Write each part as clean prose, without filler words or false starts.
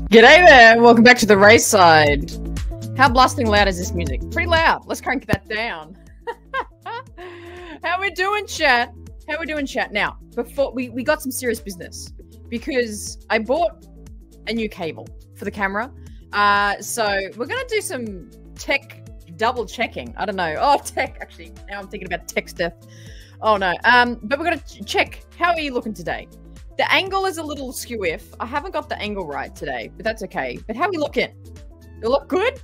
G'day there, welcome back to the race side. How blasting loud is this music? Pretty loud. Let's crank that down. How we doing, chat? How we doing, chat? Now, before we got some serious business because I bought a new cable for the camera. So we're gonna do some tech double checking. I don't know. Oh, tech. Actually, now I'm thinking about tech stuff. Oh no. But we're gonna check. How are you looking today? The angle is a little skew-if. I haven't got the angle right today, but that's okay. But how are we looking? You look good?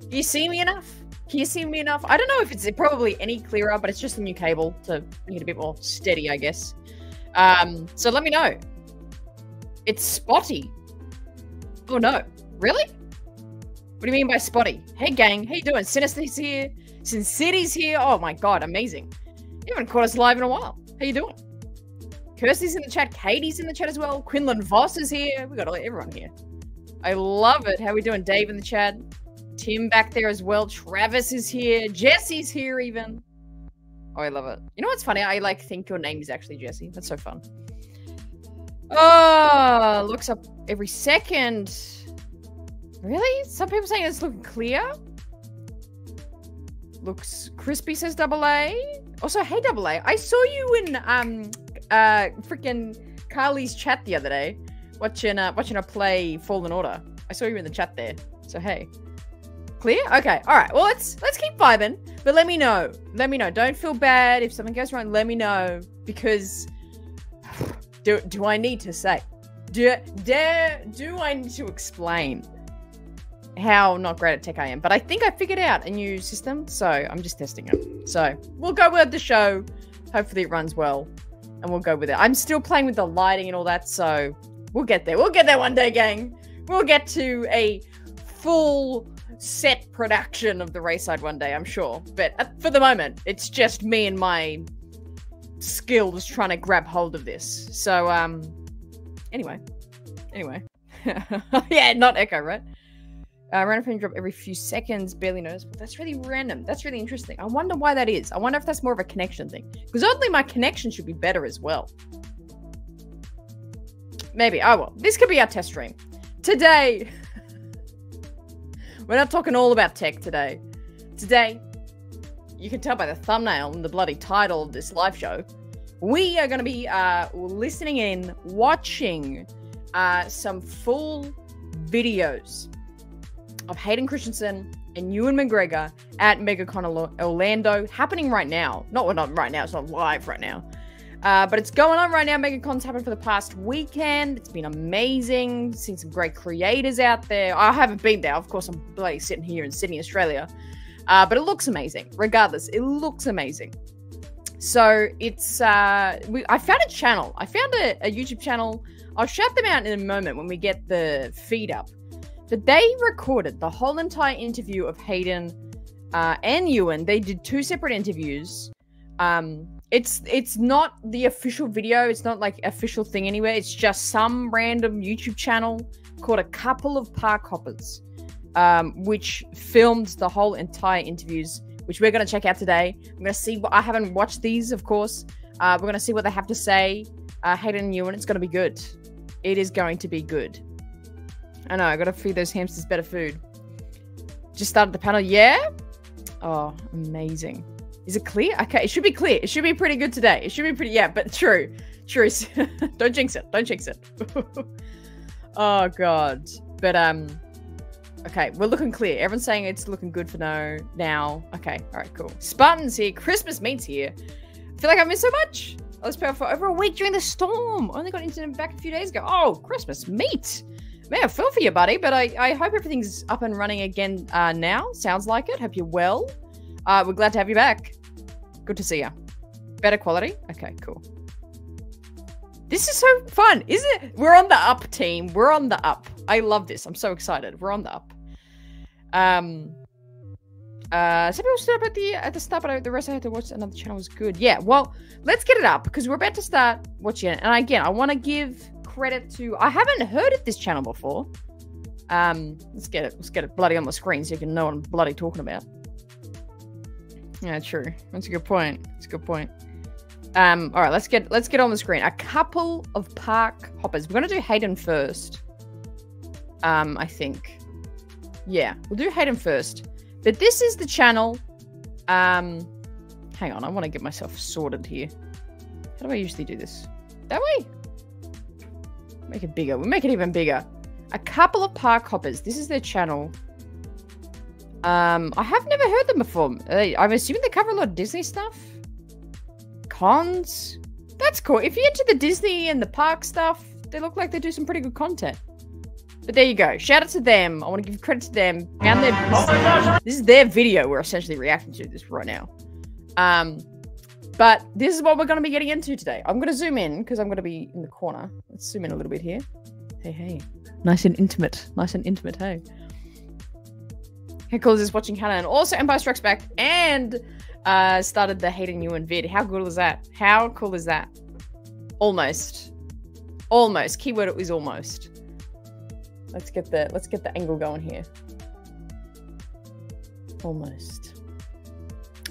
Do you see me enough? Can you see me enough? I don't know if it's probably any clearer, but it's just a new cable to make it a bit more steady, I guess. So let me know. It's spotty. Oh no. Really? What do you mean by spotty? Hey gang, how you doing? Sinister's here. Sin City's here. Oh my god, amazing. You haven't caught us live in a while. How you doing? Kirsty's in the chat. Katie's in the chat as well. Quinlan Voss is here. We got everyone here. I love it. How we doing? Dave in the chat. Tim back there as well. Travis is here. Jesse's here even. Oh, I love it. You know what's funny? I think your name is actually Jesse. That's so fun. Oh, looks up every second. Really? Some people saying it's looking clear. Looks crispy, says Double A. Also, hey Double A. I saw you in freaking Carly's chat the other day, watching her play Fallen Order. I saw you in the chat there. So hey, clear? Okay, all right. Well, let's keep vibing. But let me know. Let me know. Don't feel bad if something goes wrong. Let me know because do I need to say? Do I need to explain how not great at tech I am? But I think I figured out a new system, so I'm just testing it. So we'll go with the show. Hopefully it runs well. And we'll go with it. I'm still playing with the lighting and all that, so we'll get there. We'll get there one day, gang. We'll get to a full set production of the race side one day, I'm sure. But for the moment, it's just me and my skills trying to grab hold of this. So, anyway. Yeah, not echo, right? Random frame drop every few seconds, barely noticeable. That's really random. That's really interesting. I wonder why that is. I wonder if that's more of a connection thing. Because oddly, my connection should be better as well. Maybe. Oh, well. This could be our test stream. Today, we're not talking all about tech today. Today, you can tell by the thumbnail and the bloody title of this live show, we are going to be listening in, watching some full videos of Hayden Christensen and Ewan McGregor at Megacon Orlando, happening right now. Not right now, it's not live right now. But it's going on right now. Megacon's happened for the past weekend. It's been amazing. Seen some great creators out there. I haven't been there. Of course, I'm bloody sitting here in Sydney, Australia. But it looks amazing. Regardless, it looks amazing. So it's, I found a channel. I found a YouTube channel. I'll shout them out in a moment when we get the feed up. But they recorded the whole entire interview of Hayden and Ewan. They did two separate interviews. It's not the official video. It's not like official thing anywhere. It's just some random YouTube channel called A Couple of Park Hoppers, which filmed the whole entire interviews, which we're going to check out today. I'm going to see what I haven't watched these, of course. We're going to see what they have to say. Hayden and Ewan, it's going to be good. It is going to be good. I know, I gotta feed those hamsters better food. Just started the panel, yeah? Oh, amazing. Is it clear? Okay, it should be clear. It should be pretty good today. It should be pretty, yeah, but true. True. Don't jinx it. Don't jinx it. Oh, God. But, okay, we're looking clear. Everyone's saying it's looking good for now. Okay, all right, cool. Spartan's here. Christmas meat's here. I feel like I missed so much. I was playing for over a week during the storm. Only got internet back a few days ago. Oh, Christmas meat. Man, I feel for you, buddy, but I hope everything's up and running again now. Sounds like it. Hope you're well. We're glad to have you back. Good to see you. Better quality? Okay, cool. This is so fun, isn't it? We're on the up, team. We're on the up. I love this. I'm so excited. We're on the up. Some people stood up at the start, but the rest I had to watch another channel was good. Yeah, well, let's get it up because we're about to start watching it. And again, I want to give credit to, I haven't heard of this channel before. Let's get it bloody on the screen so you can know what I'm bloody talking about. Yeah, true. That's a good point. That's a good point. All right, let's get on the screen. A Couple of Park Hoppers. We're gonna do Hayden first. I think. Yeah, we'll do Hayden first. But this is the channel. Hang on, I want to get myself sorted here. How do I usually do this? That way? Make it bigger. We'll make it even bigger. A couple of park hoppers. This is their channel. I have never heard them before. I'm assuming they cover a lot of Disney stuff. Cons. That's cool. If you're into the Disney and the park stuff, they look like they do some pretty good content. But there you go. Shout out to them. I want to give credit to them. Found their, this is their video we're essentially reacting to this right now. But this is what we're going to be getting into today. I'm going to zoom in because I'm going to be in the corner. Let's zoom in a little bit here. Hey, hey. Nice and intimate. Nice and intimate, hey. How cool is this watching Hannah and also Empire Strikes Back and started the Hayden Ewan vid. How cool is that? How cool is that? Almost. Almost. Keyword is almost. Let's get the angle going here. Almost.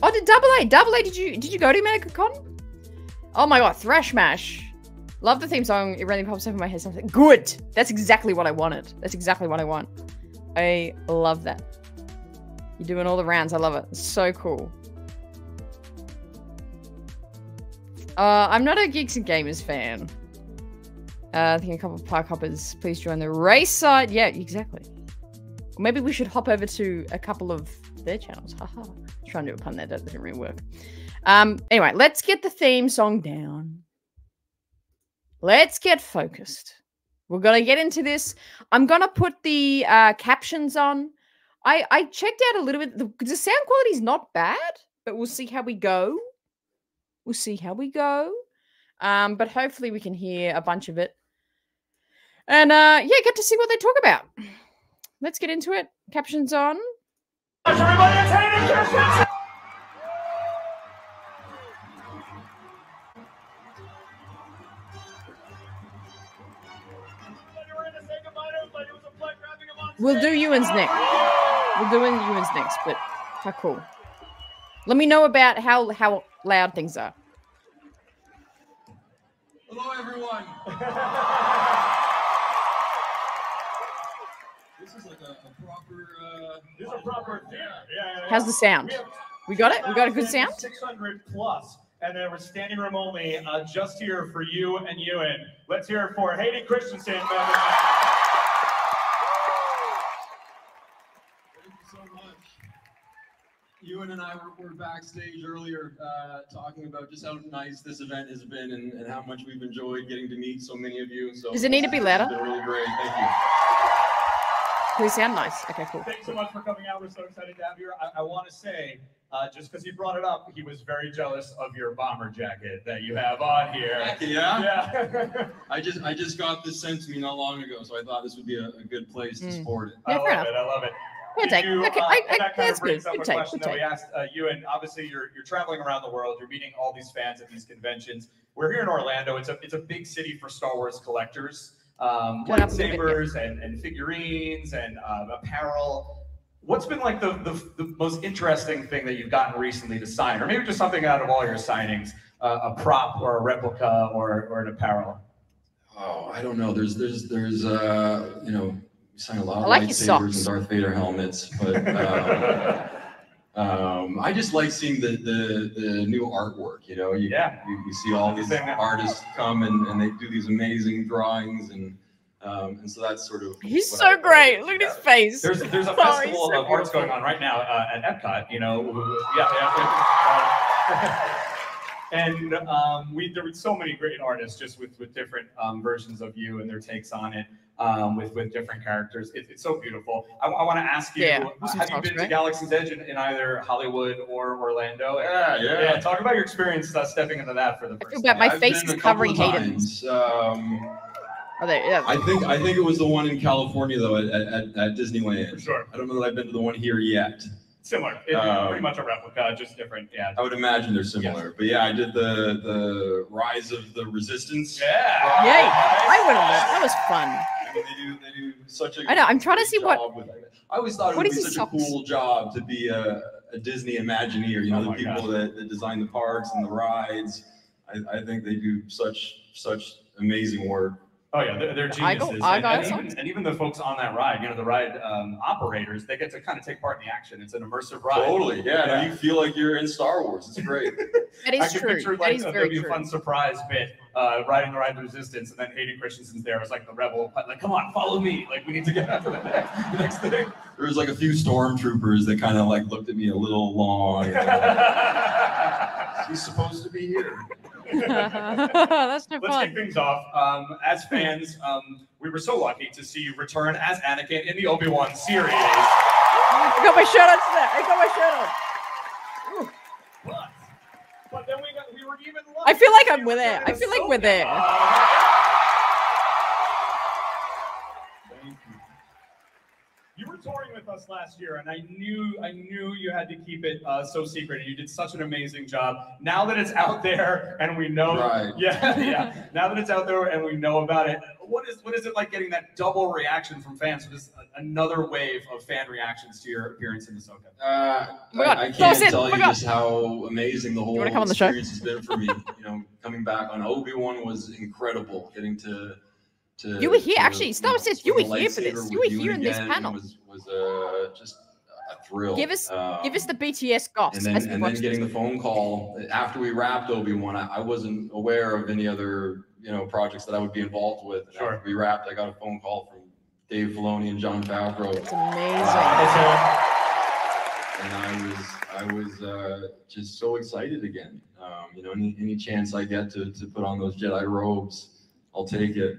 Oh, Double A, did you go to Megacon? Oh my god, Thrash Mash. Love the theme song. It really pops up in my head. Something good. That's exactly what I wanted. That's exactly what I want. I love that. You're doing all the rounds. I love it. It's so cool. I'm not a Geeks and Gamers fan. I think a couple of park hoppers. Please join the race side. Yeah, exactly. Or maybe we should hop over to a couple of their channels. Haha. Trying to do a pun there. That doesn't really work. Anyway, let's get the theme song down. Let's get focused. We're going to get into this. I'm going to put the captions on. I checked out a little bit. The sound quality is not bad, but we'll see how we go. We'll see how we go. But hopefully we can hear a bunch of it. And yeah, get to see what they talk about. Let's get into it. Captions on. Everybody, it's Hayden Christensen! We'll do Ewan's next. We'll do Ewan's next, but how cool. Let me know about how loud things are. Hello, everyone. This is like a proper. This is a proper theater. Yeah. How's the sound? We got it? We got a good sound? 600 plus. And then we're standing room only just here for you and Ewan. Let's hear it for Hayden Christensen. Thank you so much. Ewan and I were backstage earlier talking about just how nice this event has been and how much we've enjoyed getting to meet so many of you. So does it need to be louder? It's been really great. Thank you. Please sound nice. Okay, cool. Thanks so much for coming out. We're so excited to have you here. I want to say, just because he brought it up, he was very jealous of your bomber jacket that you have on here. Yeah? Yeah. I just got this sent to me not long ago, so I thought this would be a good place to sport it. Yeah, I love it. Yeah, Did you, that kind of brings up a Good question take. that we asked Ewan. Obviously, you're traveling around the world. You're meeting all these fans at these conventions. We're here in Orlando. It's a big city for Star Wars collectors. Lightsabers and figurines and apparel. What's been like the most interesting thing that you've gotten recently to sign, or maybe just something out of all your signings, a prop or a replica or an apparel? Oh, I don't know. There's you know, we sign a lot of like lightsabers and Darth Vader helmets, but I just like seeing the new artwork. You know, you see all these artists come and they do these amazing drawings and so that's sort of. He's so great. Look at his face. There's a festival of arts going on right now at Epcot. You know, and there were so many great artists just with different versions of you and their takes on it. With different characters. It's so beautiful. I want to ask you, have you been to Galaxy's Edge in either Hollywood or Orlando? Yeah. Talk about your experience stepping into that for the first time. My face is covering Hayden's. I think it was the one in California though at Disneyland. For sure. I don't know that I've been to the one here yet. Similar. It's pretty much a replica, just different. Yeah. I would imagine they're similar. Yes. But yeah, I did the Rise of the Resistance. Yeah. Yay! I went on that. That was fun. I mean, they do such a. I know. I'm trying to see what. With it. I always thought it would be such a cool job to be a Disney Imagineer. You know, the people that design the parks and the rides. I think they do such amazing work. Oh yeah, they're geniuses. And even the folks on that ride, the ride operators, they get to kind of take part in the action. It's an immersive ride. Totally, yeah. You feel like you're in Star Wars. It's great. That is true. Picture, that is very true. There'd be a fun surprise bit, riding the ride to Resistance, and then Hayden Christensen's there as like the rebel, like, come on, follow me. Like, we need to get after the next thing. There was like a few stormtroopers that kind of like looked at me a little long. He's supposed to be here. That's no fun. Let's kick things off. As fans, we were so lucky to see you return as Anakin in the Obi-Wan series. I got my shirt on today. I got my shirt on. But then we were even lucky. I feel like we're there. I feel like we're there. You were touring with us last year, and I knew you had to keep it so secret, and you did such an amazing job. Now that it's out there, and we know, right. yeah. Now that it's out there, and we know about it, what is it like getting that double reaction from fans? Just another wave of fan reactions to your appearance in Ahsoka. I can't tell you just how amazing the whole experience has been for me. Coming back on Obi-Wan was incredible. Getting to you were here, actually. Star Wars says you were here for this. You were here in this panel. Was just a thrill. Give us the BTS goss. And then getting the phone call after we wrapped Obi-Wan. I wasn't aware of any other projects that I would be involved with. And sure. After we wrapped, I got a phone call from Dave Filoni and Jon Favreau. It's amazing. And I was just so excited again. Any chance I get to put on those Jedi robes, I'll take it.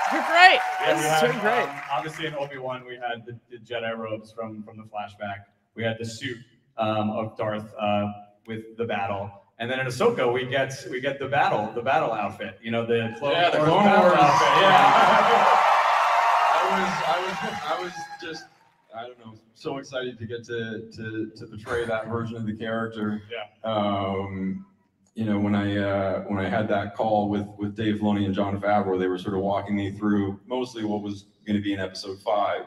You're great. Yeah, we had, great. Obviously, in Obi-Wan, we had the Jedi robes from the flashback. We had the suit of Darth with the battle, and then in Ahsoka, we get the battle outfit. The Clone Wars outfit. Yeah. I was just, I don't know, so excited to get to portray that version of the character. Yeah. When I had that call with Dave Filoni and Jon Favreau, they were sort of walking me through mostly what was going to be in episode 5,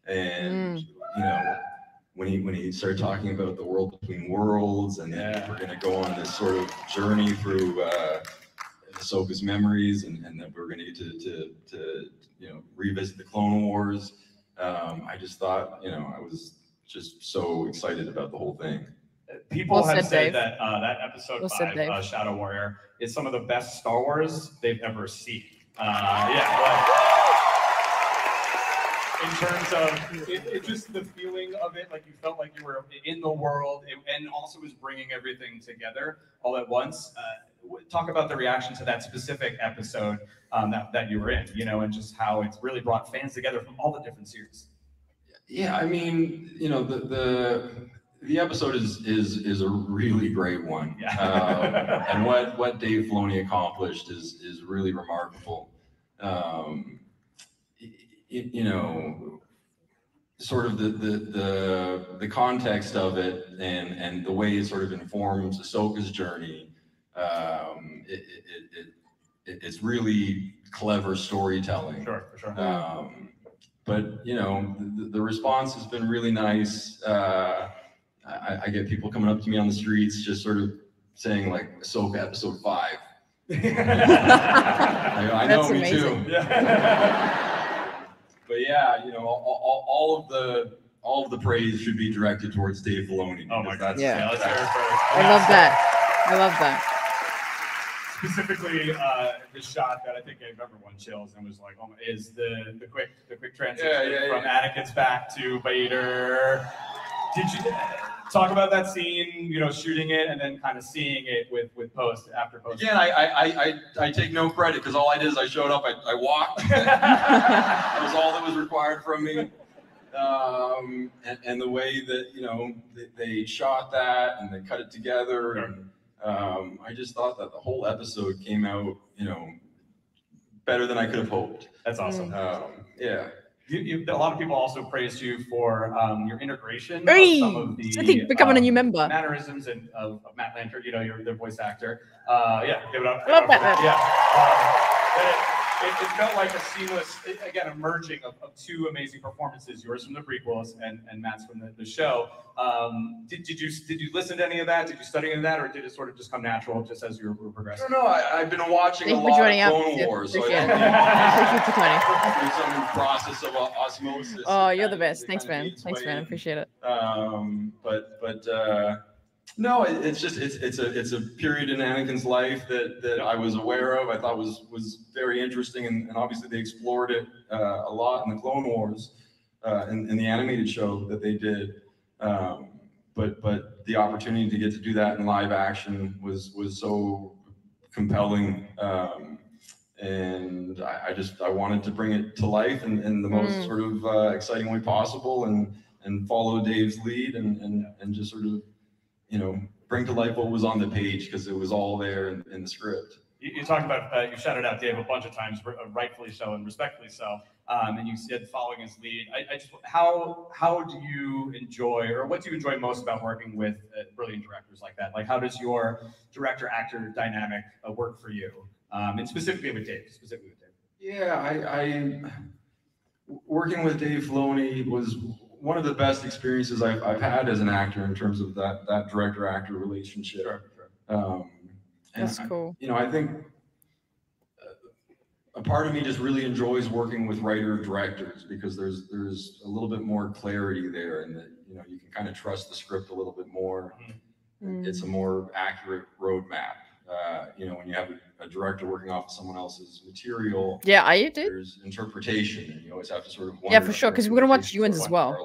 and when he started talking about the world between worlds, and then we're going to go on this sort of journey through Ahsoka's memories, and that we're going to get to revisit the Clone Wars. I just thought I was just so excited about the whole thing. People have said that that episode 5, Shadow Warrior, is some of the best Star Wars they've ever seen. In terms of it just the feeling of it, like you felt like you were in the world, and also was bringing everything together all at once. Talk about the reaction to that specific episode that you were in, and just how it's really brought fans together from all the different series. Yeah, I mean, the episode is a really great one. Yeah. And what Dave Filoni accomplished is really remarkable. Sort of the context of it and the way it sort of informs Ahsoka's journey. It's really clever storytelling. Sure, for sure. But the response has been really nice. I get people coming up to me on the streets just sort of saying like Ahsoka episode 5. I know, me too. Yeah. But yeah, all of the praise should be directed towards Dave Filoni. Oh my God! Let's hear it first. I love that. Specifically, the shot that I think gave everyone chills and was like, "Oh, is the quick transition from Anakin's back to Vader." Did you talk about that scene? Shooting it and then kind of seeing it with after post. Again, I take no credit because all I did is I showed up. I walked. That was all that was required from me. And the way that they shot that and they cut it together, and I just thought that the whole episode came out better than I could have hoped. That's awesome. Yeah. A lot of people also praised you for your integration of some of the becoming a new member mannerisms of Matt Lanter, their voice actor. Give it up. I love Matt Lanter. Yeah. it felt like a seamless, again, a merging of two amazing performances, yours from the prequels and Matt's from the show. Did you listen to any of that? Did you study any of that, or did it sort of just come natural just as you were progressing? No, I've been watching a Thank you for lot of joining up. Clone Wars, so I Appreciate think it. Thank you for joining. there's some process of osmosis. Oh, you're the best. Thanks, man. Thanks, man. I appreciate it. No, it's a period in Anakin's life that I was aware of. I thought was very interesting, and obviously they explored it a lot in the Clone Wars, in the animated show that they did. But the opportunity to get to do that in live action was so compelling, and I wanted to bring it to life in the most sort of exciting way possible, and follow Dave's lead, and just sort of, you know, bring to life what was on the page, because it was all there in the script. You talked about, you shouted out Dave a bunch of times, rightfully so and respectfully so, and you said following his lead. How do you enjoy, or what do you enjoy most about working with brilliant directors like that? Like, how does your director-actor dynamic work for you, and specifically with Dave? Yeah, I working with Dave Filoni was one of the best experiences I've had as an actor in terms of that director-actor relationship. Sure. That's cool. You know, I think a part of me just really enjoys working with writer-directors, because there's a little bit more clarity there, and that, you know, you can kind of trust the script a little bit more. It's a more accurate roadmap. You know, when you have a director working off of someone else's material, there's interpretation, and you always have to sort of wonder, for sure, because we're gonna watch Ewan's as well.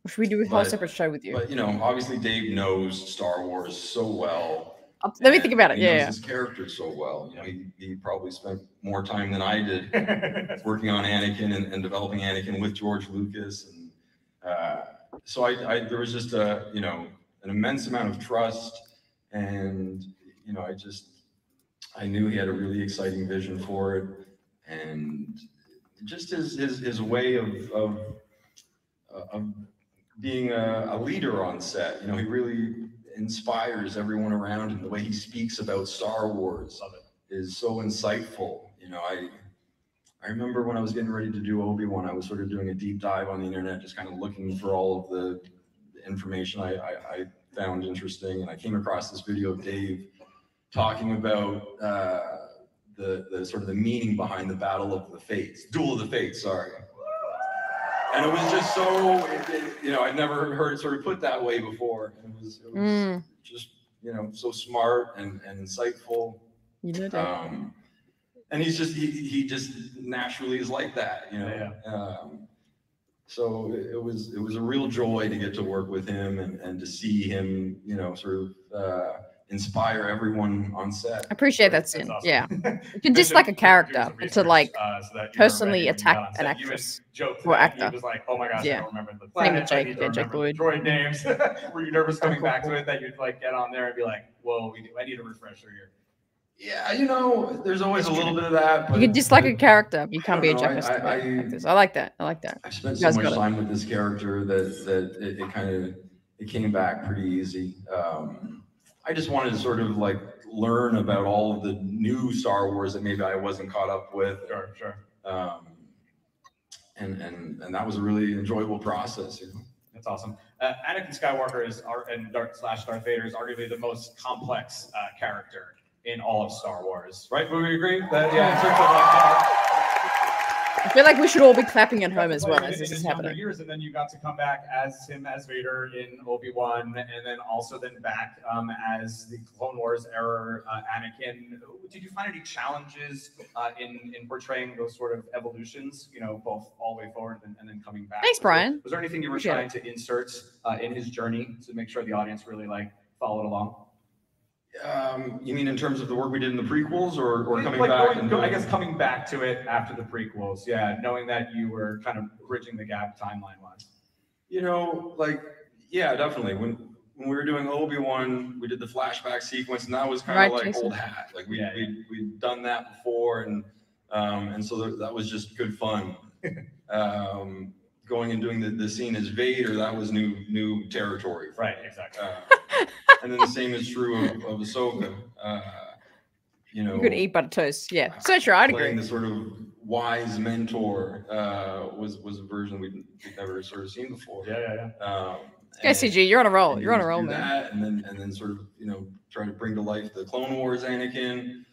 Which we do a whole separate show with you. But you know, obviously Dave knows Star Wars so well. Let me think about it. He knows his character so well. You know, he probably spent more time than I did working on Anakin and developing Anakin with George Lucas, and so there was just an immense amount of trust, and you know, I knew he had a really exciting vision for it, and just his way of being a leader on set. You know, he really inspires everyone around him. The way he speaks about Star Wars is so insightful. You know, I remember when I was getting ready to do Obi-Wan, I was sort of doing a deep dive on the internet, just kind of looking for all of the information I found interesting, and I came across this video of Dave talking about the sort of the meaning behind the Battle of the Fates, Duel of the Fates, sorry. And it was just so, you know, I'd never heard it sort of put that way before. And it was just, you know, so smart and insightful. You know that. And he just naturally is like that, you know. So it was a real joy to get to work with him, and to see him, you know, sort of inspire everyone on set. I appreciate that, Sin. Awesome. Yeah. You can dislike a character, but to like personally attack an actress or actor. He was like, "Oh my gosh, I don't remember the Same planets. with Jake. Jake Lloyd. Droid names." Were you nervous coming back to it that you'd like get on there and be like, "Whoa, I need a refresher here"? Yeah, you know, there's always a little bit of that. But you can dislike a character, but you can't be a Japanese actor. I like that. I've spent so much time with this character that it came back pretty easy. I just wanted to sort of like learn about all of the new Star Wars that maybe I wasn't caught up with. Sure. And that was a really enjoyable process, you know. That's awesome. Anakin Skywalker and Darth Vader is arguably the most complex character in all of Star Wars, right? Would we agree? That, yeah, in terms of like, I feel like we should all be clapping at home as well as this is happening. Years, and then you got to come back as Vader in Obi-Wan, and then also back as the Clone Wars era Anakin. Did you find any challenges in portraying those sort of evolutions? You know, both all the way forward and then coming back. Thanks, Brian. Was there anything you were trying to insert in his journey to make sure the audience really like followed along? You mean in terms of the work we did in the prequels, or coming like back? I guess coming back to it after the prequels, yeah, knowing that you were kind of bridging the gap timeline-wise. You know, like, yeah, definitely. When we were doing Obi-Wan, we did the flashback sequence, and that was kind of like old hat. Like we'd done that before, and so that was just good fun. Going and doing the scene as Vader, that was new territory. Right, exactly. And then the same is true of Ahsoka. You could eat butter toast. Yeah, so true. I'd agree. The sort of wise mentor was a version we'd never sort of seen before. Yeah. Go CG, you're on a roll. You're on a roll, man. That, and then sort of try to bring to life the Clone Wars Anakin.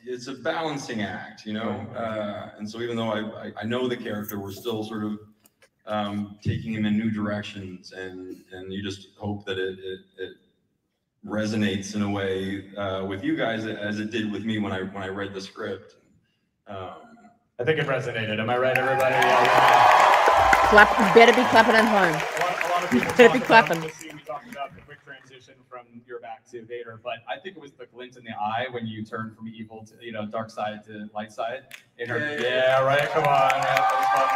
It's a balancing act, and so even though I know the character, we're still sort of taking him in new directions, and you just hope that it resonates in a way with you guys as it did with me when I read the script. I think it resonated. Am I right, everybody? Yeah. Clap. You better be clapping at home. A lot of people better be clapping. We talked about the quick transition from your back to Vader, but I think it was the glint in the eye when you turned from evil to dark side to light side. Yeah, right. Come on, man. That was fun.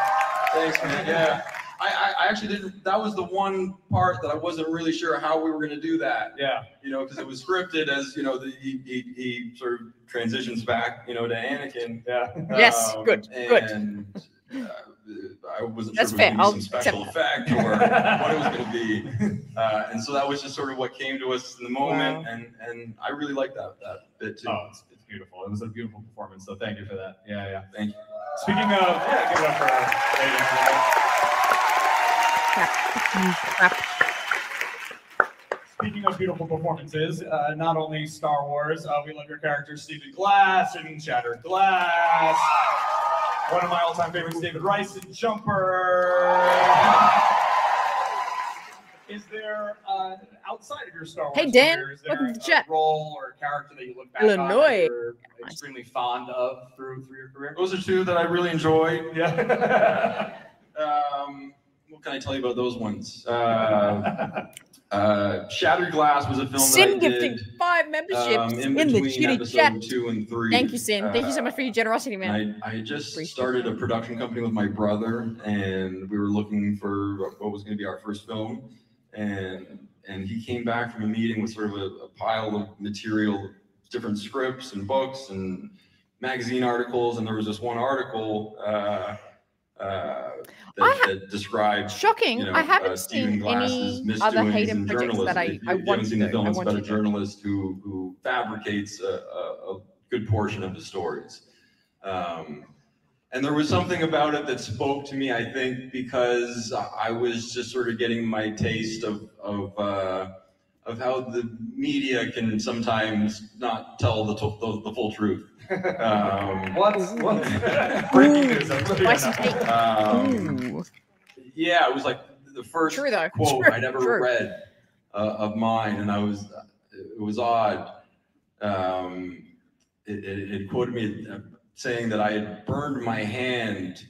Thanks, man. Yeah. I actually didn't. That was the one part that I wasn't really sure how we were going to do that. Yeah. Because it was scripted as he sort of transitions back, to Anakin. Yeah. Yes. Good. And I wasn't That's sure fair. if it would be some special effect or what it was going to be. And so that was just sort of what came to us in the moment. Wow. And I really liked that bit too. Oh, it's beautiful. It was a beautiful performance. So thank you for that. Yeah. Thank you. Speaking of, give it up for Hayden. Speaking of beautiful performances, not only Star Wars, we love your character Stephen Glass in Shattered Glass. One of my all-time favorites, David Rice in Jumper. Is there, outside of your Star Wars career, is there a role or a character that you look back on that you're extremely fond of through your career? Those are two that I really enjoy. Yeah. What can I tell you about those ones? Shattered Glass was a film Sin that I gifting did, 5 memberships in the shitty chat. 2 and 3. Thank you, Sin. Thank you so much for your generosity, man. I just started a production company with my brother, and we were looking for what was going to be our first film. And he came back from a meeting with sort of a pile of material, different scripts and books and magazine articles, and there was this one article that described shocking. I haven't Stephen seen Glass's any other Hayden projects journalism. that I If you haven't seen the film, it's about a journalist who fabricates a good portion of the stories. And there was something about it that spoke to me, I think, because I was just sort of getting my taste of how the media can sometimes not tell the full truth. What? Breaking news. Yeah, it was like the first quote I'd ever read of mine, and it was odd. It quoted me saying that I had burned my hand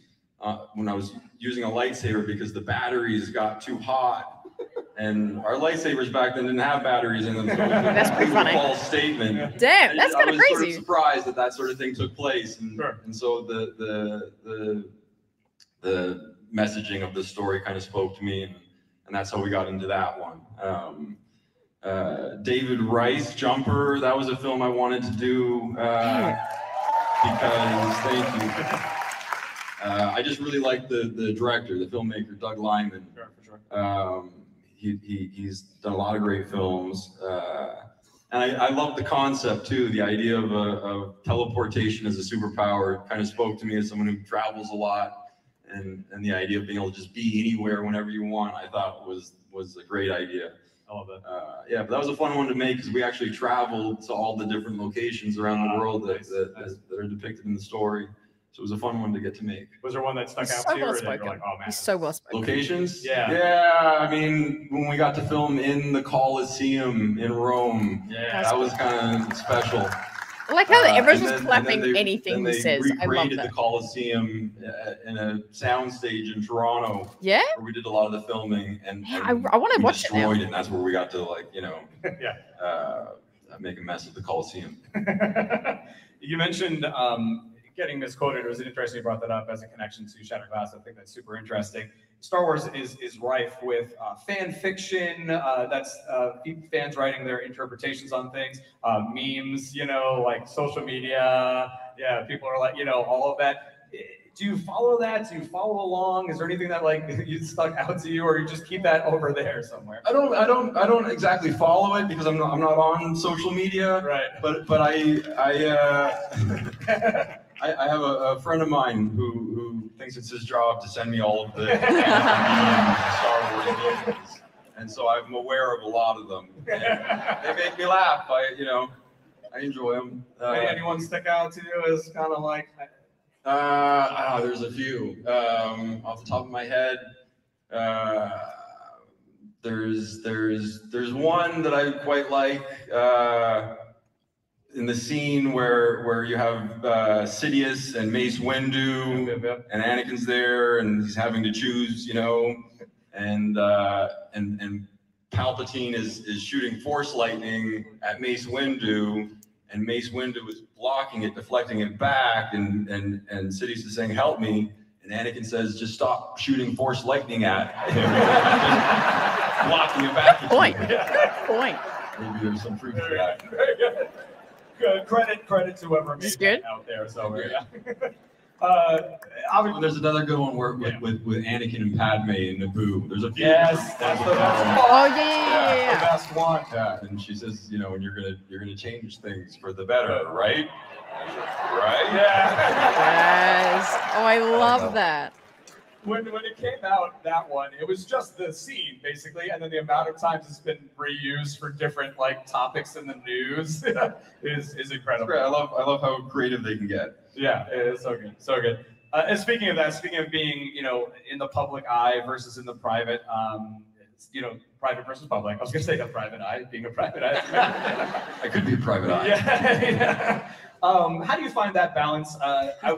when I was using a lightsaber because the batteries got too hot. And our lightsabers back then didn't have batteries in them. So that's pretty funny. False statement. Damn, that's kind of crazy. I was sort of surprised that sort of thing took place, and so the messaging of the story kind of spoke to me, and that's how we got into that one. David Rice, Jumper, that was a film I wanted to do because, thank you. I just really like the director, the filmmaker, Doug Liman. Sure, for sure. He's done a lot of great films, and I love the concept too. The idea of teleportation as a superpower kind of spoke to me as someone who travels a lot, and the idea of being able to just be anywhere whenever you want, I thought was a great idea. I love that. Yeah, but that was a fun one to make because we actually traveled to all the different locations around the world that are depicted in the story. So it was a fun one to get to make. Was there one that stuck out to you? Or you're like, oh man, he's so well spoken. Locations? Yeah. Yeah. I mean, when we got to film in the Colosseum in Rome, that was kind of special. I like how everyone's just clapping anything he says. I love recreated that. the Colosseum in a soundstage in Toronto. Yeah. Where we did a lot of the filming, and I want to watch it now. Destroyed it, and that's where we got to make a mess of the Colosseum. You mentioned getting misquoted. It was interesting you brought that up as a connection to Shattered Glass. I think that's super interesting. Star Wars is rife with fan fiction. That's fans writing their interpretations on things, memes, like social media. Yeah, people are like, all of that. do you follow that? Do you follow along? Is there anything that like you stuck out to you, or you just keep that over there somewhere? I don't exactly follow it because I'm not on social media. Right. But I have a friend of mine who thinks it's his job to send me all of the Star Wars memes, and so I'm aware of a lot of them. And they make me laugh. I enjoy them. Anyone stick out to you as kind of like? There's a few. Off the top of my head, there's one that I quite like. In the scene where you have Sidious and Mace Windu, and Anakin's there, and he's having to choose, and Palpatine is shooting Force lightning at Mace Windu, and Mace Windu is blocking it, deflecting it back, and Sidious is saying, "Help me," and Anakin says, "Just stop shooting Force lightning at him," blocking it back. Good point. Good point. Maybe there's some truth to that. Very good. Good. Credit to whoever made that out there. So there's another good one with Anakin and Padme and Naboo. There's a few. Yes, that's the best one. Oh yeah. The best one. Yeah, and she says, when you're gonna change things for the better, right? Right? Yeah. Yes. Oh, I love that. When it came out, that one, it was just the scene basically, and then the amount of times it's been reused for different like topics in the news is incredible. Great. I love how creative they can get. Yeah, it is so good, so good. And speaking of being in the public eye versus in the private, private versus public. I was gonna say the private eye, being a private eye. I could be a private eye. Yeah. How do you find that balance?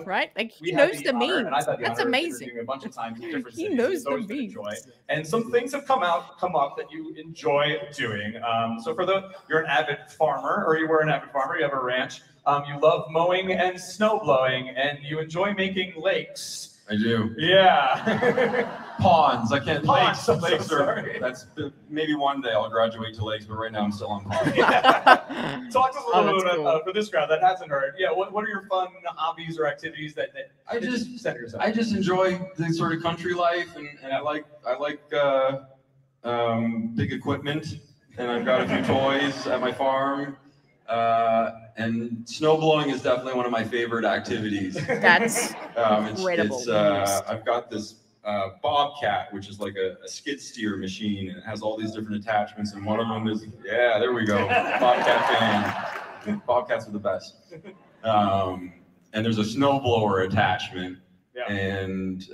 Right? Like he knows the memes. That's amazing. A bunch of times in different He cities. knows It's the always been a memes. joy. And some things have come up that you enjoy doing. So you're an avid farmer, or you were an avid farmer. You have a ranch. You love mowing and snow blowing, and you enjoy making lakes. I do. Yeah. Ponds. I can't. Ponds. Lakes are. That's maybe one day I'll graduate to lakes, but right now I'm still on ponds. Yeah. Talk to us a little bit cool. for this crowd that hasn't heard. Yeah. What are your fun hobbies or activities that I just enjoy the sort of country life, and I like big equipment, and I've got a few toys at my farm. And snow blowing is definitely one of my favorite activities. That's incredible. I've got this Bobcat, which is like a skid steer machine, and it has all these different attachments, and one of them is, there we go, Bobcat fan. Bobcats are the best. And there's a snowblower attachment, and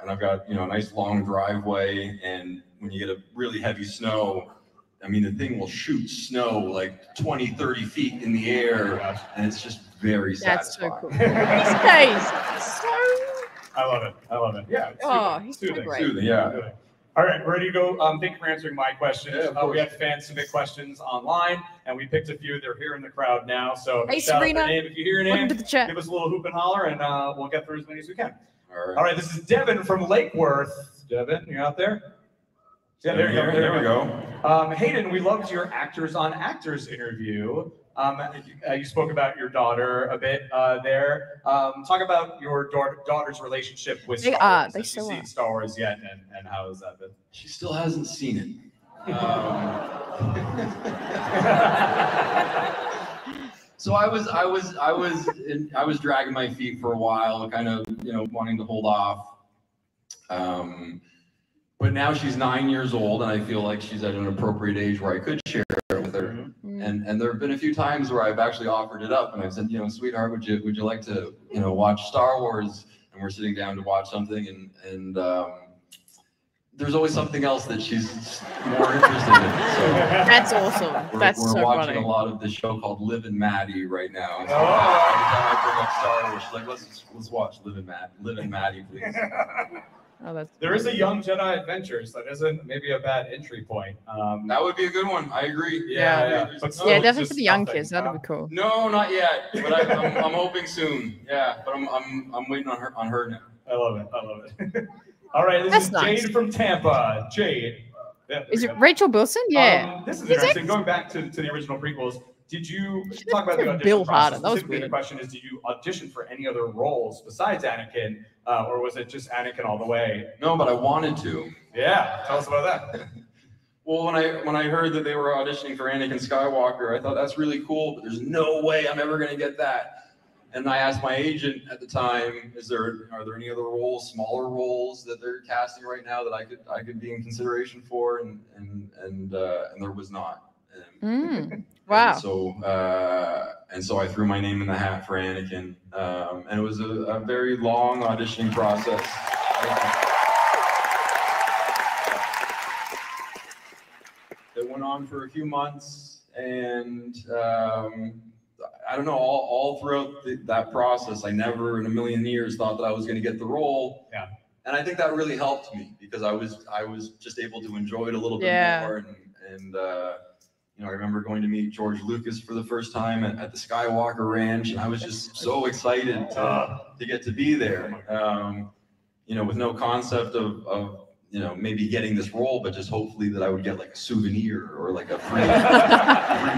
I've got a nice long driveway, and when you get a really heavy snow, I mean, the thing will shoot snow like 20, 30 feet in the air, and it's just very satisfying. That's so cool. These days, so... I love it. Yeah. He's so great. Soothing, yeah. All right, ready to go? Thank you for answering my questions. Yeah, we had fans submit questions online, and we picked a few. They're here in the crowd now. So hey, shout Sabrina. out their name if you hear your name. Welcome to the chat. Give us a little hoop and holler, and we'll get through as many as we can. All right, this is Devin from Lake Worth. Devin, you out there? Yeah, there you go. There we go. Hayden, we loved your Actors on Actors interview. You spoke about your daughter a bit there. Talk about your daughter's relationship with Star Wars. Has she seen Star Wars yet, and how has that been? She still hasn't seen it. So I was dragging my feet for a while, kind of wanting to hold off. But now she's 9 years old, and I feel like she's at an appropriate age where I could share it with her. Mm-hmm. And there have been a few times where I've actually offered it up, and I've said, sweetheart, would you like to watch Star Wars? And we're sitting down to watch something, and there's always something else that she's more interested in. So that's awesome. We're watching a lot of this show called Liv and Maddie right now. And so every time I bring up Star Wars, she's like, let's watch Liv and Maddie, please. There is a Young Jedi Adventures. That isn't maybe a bad entry point. That would be a good one. I agree. Yeah, definitely for the young kids. That'd be cool. No, not yet. But I'm hoping soon. Yeah, but I'm waiting on her now. I love it. All right, this is nice. Jade from Tampa. Jade. Is it Rachel Bilson? Yeah. This is interesting. Going back to the original prequels, did you talk about the audition Bill process? Harden. That was Specifically, the weird. question is, did you audition for any other roles besides Anakin, or was it just Anakin all the way? No, but I wanted to. Yeah, tell us about that. Well, when I heard that they were auditioning for Anakin Skywalker, I thought that's really cool, but there's no way I'm ever going to get that. And I asked my agent at the time, are there any other roles, smaller roles that they're casting right now that I could be in consideration for? And there was not. Wow. And so I threw my name in the hat for Anakin, and it was a very long auditioning process. It went on for a few months, and I don't know, all throughout that process, I never in a million years thought that I was going to get the role. Yeah. And I think that really helped me because I was just able to enjoy it a little bit more. And you know, I remember going to meet George Lucas for the first time at the Skywalker Ranch, and I was just so excited to get to be there. You know, with no concept of you know, maybe getting this role, but just hopefully that I would get like a souvenir or like a free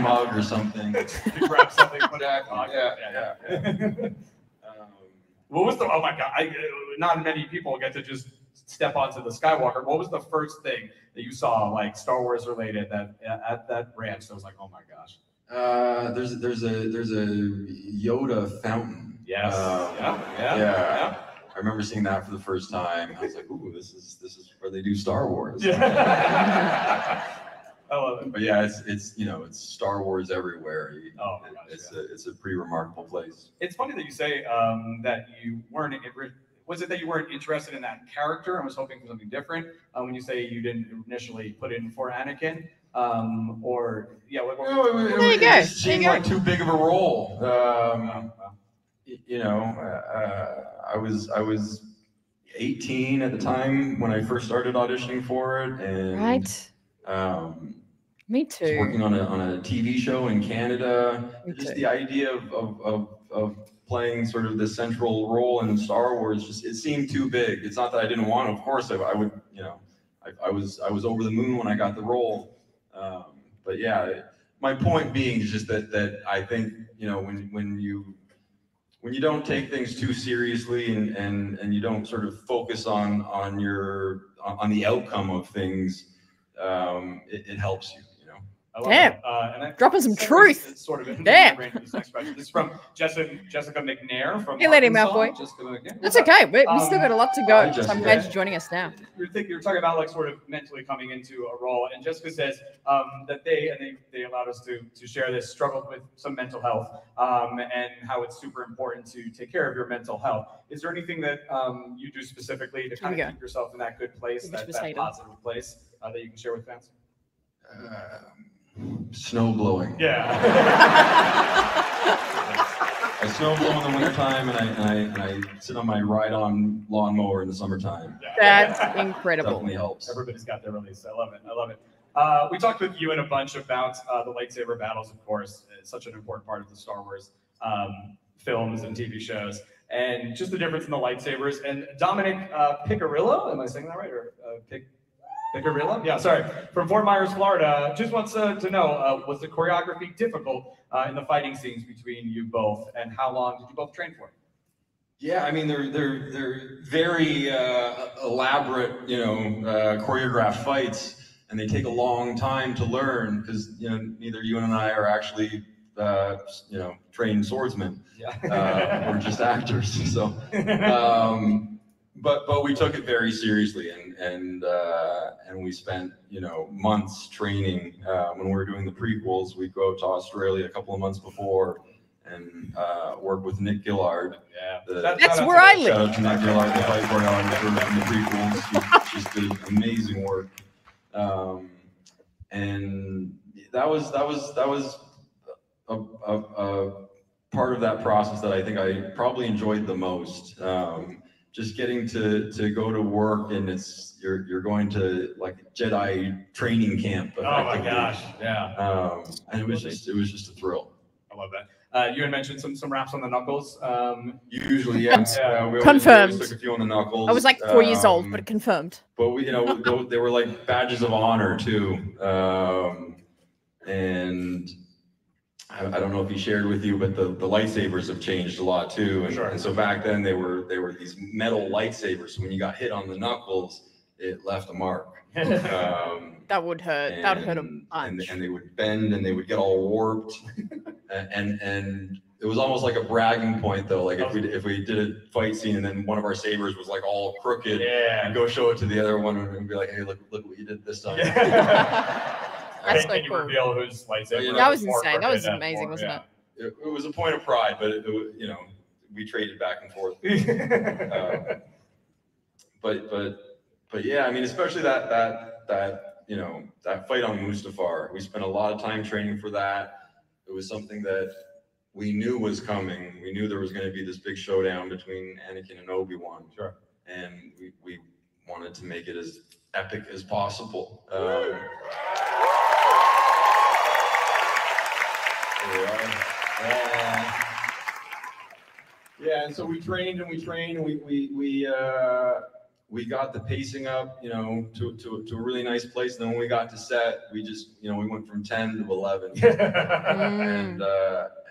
mug or something. You grab something, put it on. Yeah. What was the? Oh my God! Not many people get to just step onto the Skywalker. What was the first thing that you saw, like Star Wars related, that at that ranch? That was like, oh my gosh. There's a Yoda fountain. Yes. Yeah. I remember seeing that for the first time. I was like, "Ooh, this is where they do Star Wars." Yeah. I love it. But yeah, it's you know, it's Star Wars everywhere. Oh my gosh, it's a pretty remarkable place. It's funny that you say that you weren't. Was it that you weren't interested in that character and was hoping for something different? When you say you didn't initially put in for Anakin, or yeah, it just seemed like too big of a role. You know, I was 18 at the time when I first started auditioning for it, and me too. I was working on a TV show in Canada. Just the idea of playing sort of the central role in Star Wars, it seemed too big. It's not that I didn't want to. Of course, I would. You know, I was over the moon when I got the role. But yeah, my point being is just that I think, you know, when you don't take things too seriously and you don't sort of focus on the outcome of things, it helps you. Damn. Dropping some truth. It's sort of damn. This next question. This is from Jessica McNair from Hey, Lady Malfoy. That's okay. We still got a lot to go. So I'm glad you're joining us now. You're talking about like sort of mentally coming into a role, and Jessica says that they allowed us to share this, struggled with some mental health, and how it's super important to take care of your mental health. Is there anything that you do specifically to kind of keep yourself in that good place, that positive place that you can share with fans? Snow blowing. Yeah. I snow blow in the wintertime, and I sit on my ride-on lawnmower in the summertime. That's incredible. Definitely helps. Everybody's got their release. I love it. We talked with Ewan a bunch about the lightsaber battles, of course. It's such an important part of the Star Wars films and TV shows, and just the difference in the lightsabers. And Dominic Picarillo, am I saying that right? Or Picarillo? Yeah, sorry. From Fort Myers, Florida, just wants to know, was the choreography difficult in the fighting scenes between you both, and how long did you both train for? Yeah, I mean, they're very elaborate, you know, choreographed fights, and they take a long time to learn because, you know, neither Ewan and I are actually, you know, trained swordsmen. Yeah. We're just actors. So, but we took it very seriously, and we spent, you know, months training. When we were doing the prequels, we'd go out to Australia a couple of months before and work with Nick Gillard. Yeah, that's where I live. Shout out to Nick Gillard, the fight choreographer from the prequels. She just did amazing work, and that was a part of that process that I think I probably enjoyed the most. Just getting to go to work, and you're going to like Jedi training camp. Oh my gosh, yeah. And it was just a thrill. I love that. You had mentioned some raps on the knuckles. Usually, yeah. We confirmed. Always took a few on the knuckles. I was like 4 years old, but confirmed. But we, you know, they were like badges of honor too. And I don't know if he shared with you, but the lightsabers have changed a lot too. And, Sure. and so back then they were these metal lightsabers. So when you got hit on the knuckles, it left a mark. That would hurt. That would hurt a bunch. And they would bend and they would get all warped. and it was almost like a bragging point though. Like if we did a fight scene and then one of our sabers was like all crooked, and go show it to the other one and be like, hey, look what you did this time. That's so Can you cool. reveal whose lightsaber? That was insane. That was amazing, wasn't it? It was a point of pride, but it was, you know, we traded back and forth. But yeah, I mean, especially that you know, that fight on Mustafar, we spent a lot of time training for that. It was something that we knew was coming. We knew there was going to be this big showdown between Anakin and Obi-Wan. Sure. And we wanted to make it as epic as possible. Yeah, and so we trained and we got the pacing up, you know, to a really nice place. And then when we got to set, we just, you know, we went from 10 to 11,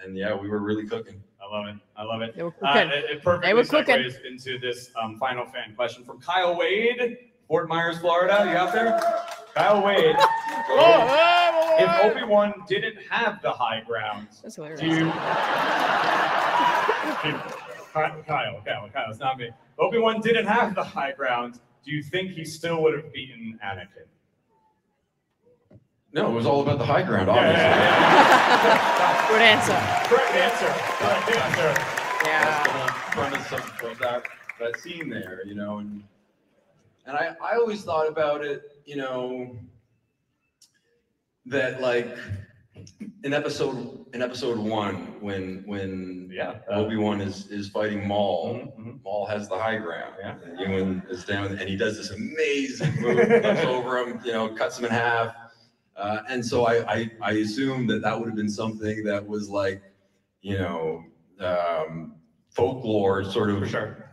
and yeah, we were really cooking. I love it. They were cooking. It perfectly segues into this final fan question from Kyle Wade, Fort Myers, Florida. You out there? Kyle Wade. If Obi-Wan didn't have the high ground, That's hilarious. Kyle, it's not me. Obi-Wan didn't have the high ground. Do you think he still would have beaten Anakin? No, it was all about the high ground, obviously. Good answer. Correct answer. Yeah. That's the whole premise of that scene there, you know, and I always thought about it, you know, that like in episode 1 when Obi-Wan is fighting Maul, Maul has the high ground, and Ewan is down, and he does this amazing move, flips over him, you know, cuts him in half, and so I assumed that would have been something that was like, you know, folklore sort of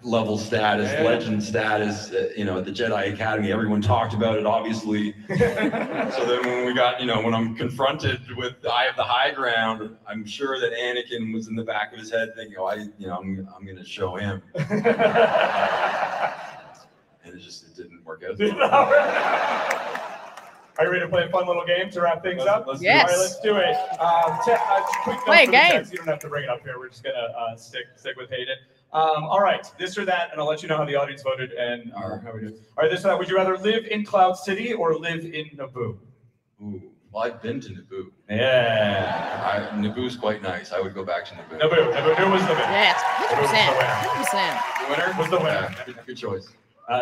level status, legend status, you know, at the Jedi Academy. Everyone talked about it, obviously. So then when we got, you know, when I'm confronted with I have the high ground, I'm sure that Anakin was in the back of his head thinking, oh, I'm going to show him. And it didn't work out. Are you ready to play a fun little game to wrap things up? Yes. All right, let's do it. Quick note Play a for the game. text. You don't have to bring it up here. We're just gonna stick with Hayden. All right, this or that, and I'll let you know how the audience voted and how we do. All right, this or that. Would you rather live in Cloud City or live in Naboo? Ooh, well, I've been to Naboo. Yeah. Naboo's quite nice. I would go back to Naboo. Naboo was the winner. Yes, 100%. 100%. The winner was the winner. Good choice.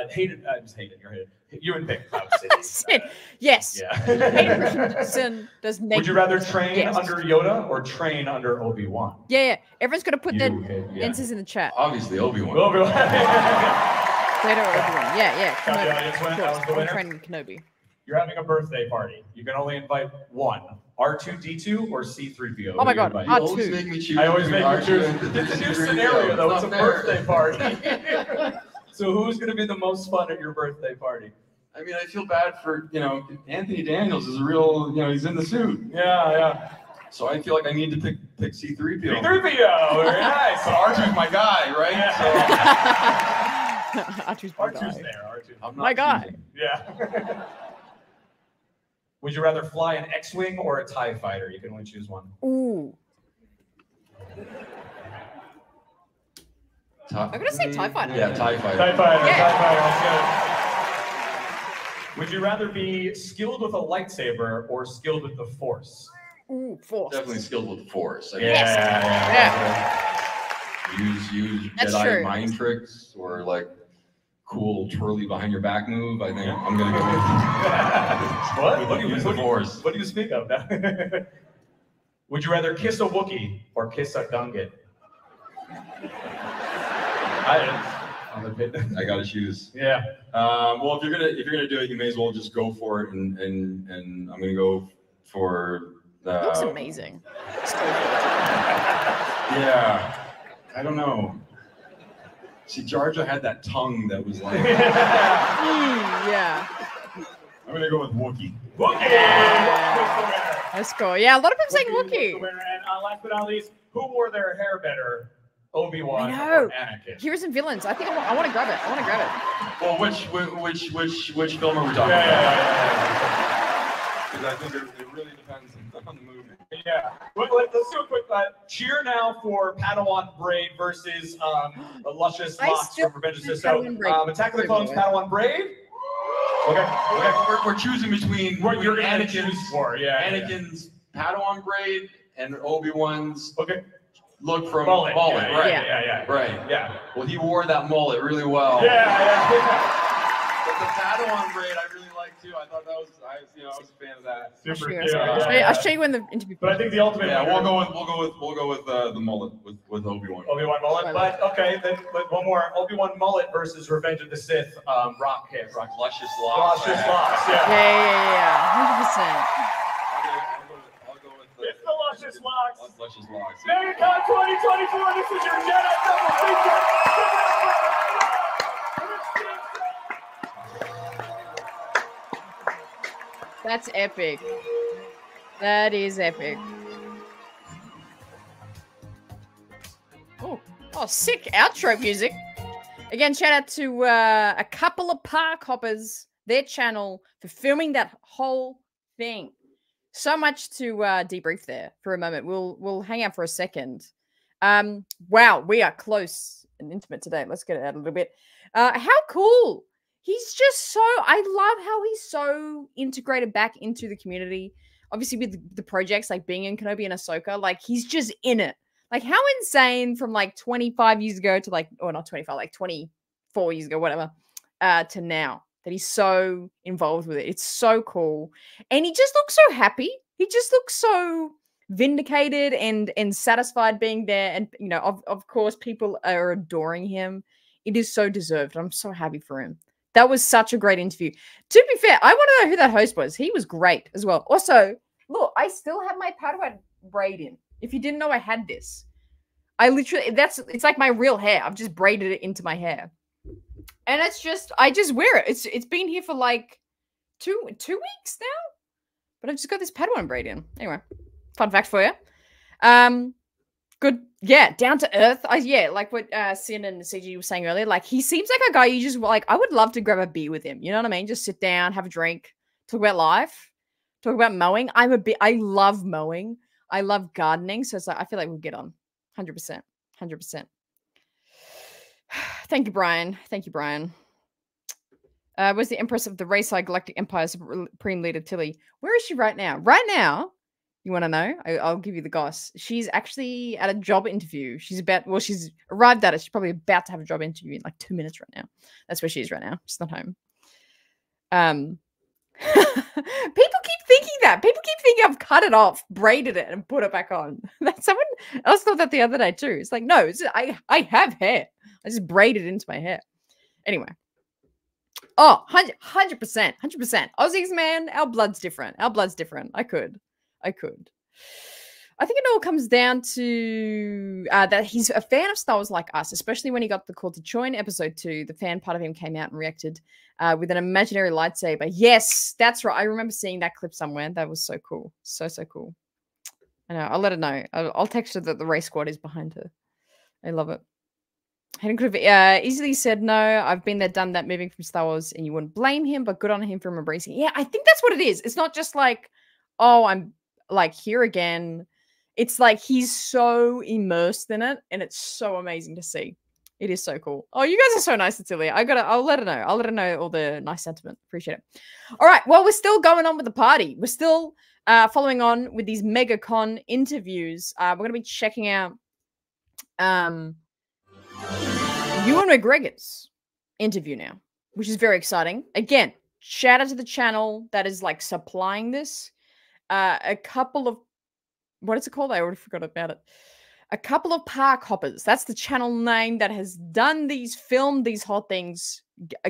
Hayden, just Hayden. You're Hayden. You would pick Cloud City. Yes. Yeah. Hayden Christensen does Would you rather train under Yoda or train under Obi-Wan? Yeah. Everyone's got to put their answers in the chat. Obviously, Obi-Wan. Plato or Obi-Wan. Yeah. Got the audience win. That was the winner. Training Kenobi. You're having a birthday party. You can only invite one. R2-D2 or C-3PO? Oh my God, You always make me choose. I always make you choose. R2 It's a new scenario, though. It's a birthday party. So who's going to be the most fun at your birthday party? I mean, I feel bad for, you know, Anthony Daniels is a real, you know, he's in the suit. Yeah. So I feel like I need to pick C-3PO. C-3PO, very nice. So R2's my guy, right? Yeah. R2's there. R2. My guy. Yeah. Would you rather fly an X-Wing or a TIE fighter? You can only choose one. Ooh. I'm going to say TIE fighter. Yeah, TIE fighter. TIE fighter. Yeah. TIE fighter. Let's get it. Would you rather be skilled with a lightsaber or skilled with the Force? Ooh, Force. Definitely skilled with the Force. I mean, Use That's Jedi true. mind tricks or like cool twirly behind your back move. I think I'm gonna go with What do you use the Force. What do you speak of? Would you rather kiss a Wookiee or kiss a Gungan? I gotta choose. Yeah. Well, if you're gonna do it, you may as well just go for it, and I'm gonna go for. It looks amazing. Yeah. I don't know. See, Jar Jar had that tongue that was like. Yeah. I'm gonna go with Wookiee. Wookiee. That's cool. Yeah, a lot of people saying Wookiee. And last but not least, who wore their hair better, Obi-Wan or Anakin? Heroes and villains. I think I want to grab it. I want to grab it. Well, which film are we talking about? Because I think it really depends on the movie. Yeah. Let's do a quick cheer now for Padawan Brave versus Luscious Locks from Revenge of the Sith. So, Attack of the Clones, Padawan Brave. Okay. We're choosing between what you're Anakin's for. Yeah. Anakin's Padawan Brave and Obi-Wan's look from mullet. Right. Yeah. Right. Yeah. Well, he wore that mullet really well. Yeah. But the Padawan braid I really like too. I thought that was, I was a fan of that. Super. I'll show you in the interview. But I think the ultimate. Yeah, we'll go with the mullet with Obi-Wan. Obi-Wan mullet. But okay, then one more. Obi-Wan mullet versus Revenge of the Sith. Rock luscious locks. Luscious locks. Yeah. 100%. I'll go with it's the luscious locks. Luscious locks. Megacon 2024. This is your Jedi double feature. That's epic. That is epic. Oh, sick outro music. Again, shout out to a couple of park hoppers, their channel, for filming that whole thing. So much to debrief there for a moment. We'll hang out for a second. Wow, we are close and intimate today. Let's get it out a little bit. How cool. He's just so, I love how he's so integrated back into the community. Obviously with the projects like being in Kenobi and Ahsoka, like he's just in it. Like how insane from like 25 years ago to like, or not 25, like 24 years ago, whatever, to now that he's so involved with it. It's so cool. And he just looks so happy. He just looks so vindicated and satisfied being there. And, you know, of course, people are adoring him. It is so deserved. I'm so happy for him. That was such a great interview. To be fair, I want to know who that host was. He was great as well. Also, look, I still have my Padawan braid in. If you didn't know I had this, I literally, it's like my real hair. I've just braided it into my hair. And it's just, I just wear it. It's been here for like two weeks now. But I've just got this Padawan braid in. Anyway, fun fact for you. Good. Yeah, down to earth. Yeah, like what Sin and CG were saying earlier. Like, he seems like a guy you just, like, I would love to grab a beer with him. You know what I mean? Just sit down, have a drink, talk about life, talk about mowing. I love mowing. I love gardening. So it's like, I feel like we'll get on. 100%. 100%. Thank you, Brian. Thank you, Brian. Where's the Empress of the Rayside Galactic Empire Supreme Leader Tilly? Where is she right now? Right now, you want to know? I'll give you the goss. She's actually at a job interview. She's arrived at it. She's probably about to have a job interview in like 2 minutes right now. That's where she is right now. She's not home. People keep thinking that. People keep thinking I've cut it off, braided it, and put it back on. Someone else thought that the other day too. It's like, no, I have hair. I just braided it into my hair. Anyway. Oh, 100%. 100%. Aussies, man, our blood's different. Our blood's different. I could. I think it all comes down to that he's a fan of Star Wars like us, especially when he got the call to join episode 2. The fan part of him came out and reacted with an imaginary lightsaber. Yes, that's right. I remember seeing that clip somewhere. That was so cool. So cool. I know. I'll let her know. I'll text her that the race squad is behind her. I love it. Hayden could have easily said no. I've been there, done that, moving from Star Wars, and you wouldn't blame him, but good on him for embracing it. Yeah, I think that's what it is. It's not just like, oh, I'm like here again. It's like he's so immersed in it, and it's so amazing to see. It is so cool. Oh, you guys are so nice, Cecilia. I'll let her know. I'll let her know all the nice sentiment. Appreciate it. All right. Well, we're still going on with the party. We're still following on with these Megacon interviews. We're going to be checking out Ewan McGregors interview now, which is very exciting. Again, shout out to the channel that is like supplying this. A couple of, what is it called? I already forgot about it. A couple of park hoppers. That's the channel name that has done these, filmed these whole things.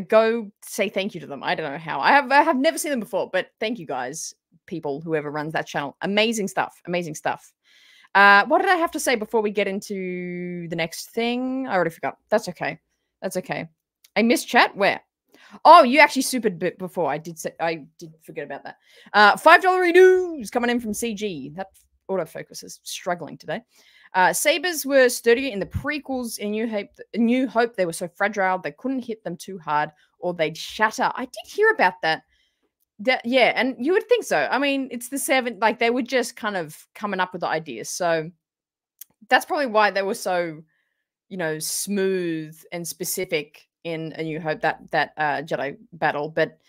Go say thank you to them. I don't know how. I have never seen them before, but thank you guys, people, whoever runs that channel. Amazing stuff. Amazing stuff. What did I have to say before we get into the next thing? I already forgot. That's okay. That's okay. I missed chat. Where? Oh, you actually supered bit before. I did forget about that. $5 news coming in from CG. That autofocus is struggling today. Sabers were sturdier in the prequels. In New Hope, they were so fragile they couldn't hit them too hard or they'd shatter. I did hear about that. Yeah, and you would think so. I mean, it's the 7, like they were just kind of coming up with the ideas. So that's probably why they were so, you know, smooth and specific in A New Hope, that Jedi battle. But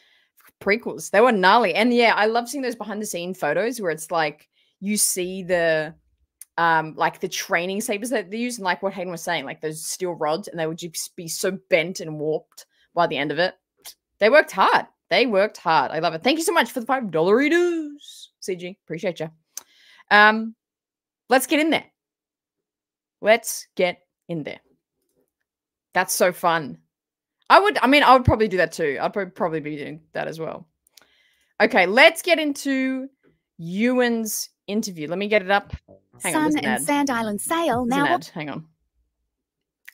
prequels, they were gnarly. And yeah, I love seeing those behind the scene photos where it's like you see the like the training sabers that they use, and like what Hayden was saying, like those steel rods, and they would just be so bent and warped by the end of it. They worked hard. They worked hard. I love it. Thank you so much for the $5 CG. Appreciate you. Let's get in there. Let's get in there. That's so fun. I would probably do that too. I'd probably be doing that as well. Okay, let's get into Ewan's interview. Let me get it up. Hang on, Sun and Sand Island sail now. Hang on.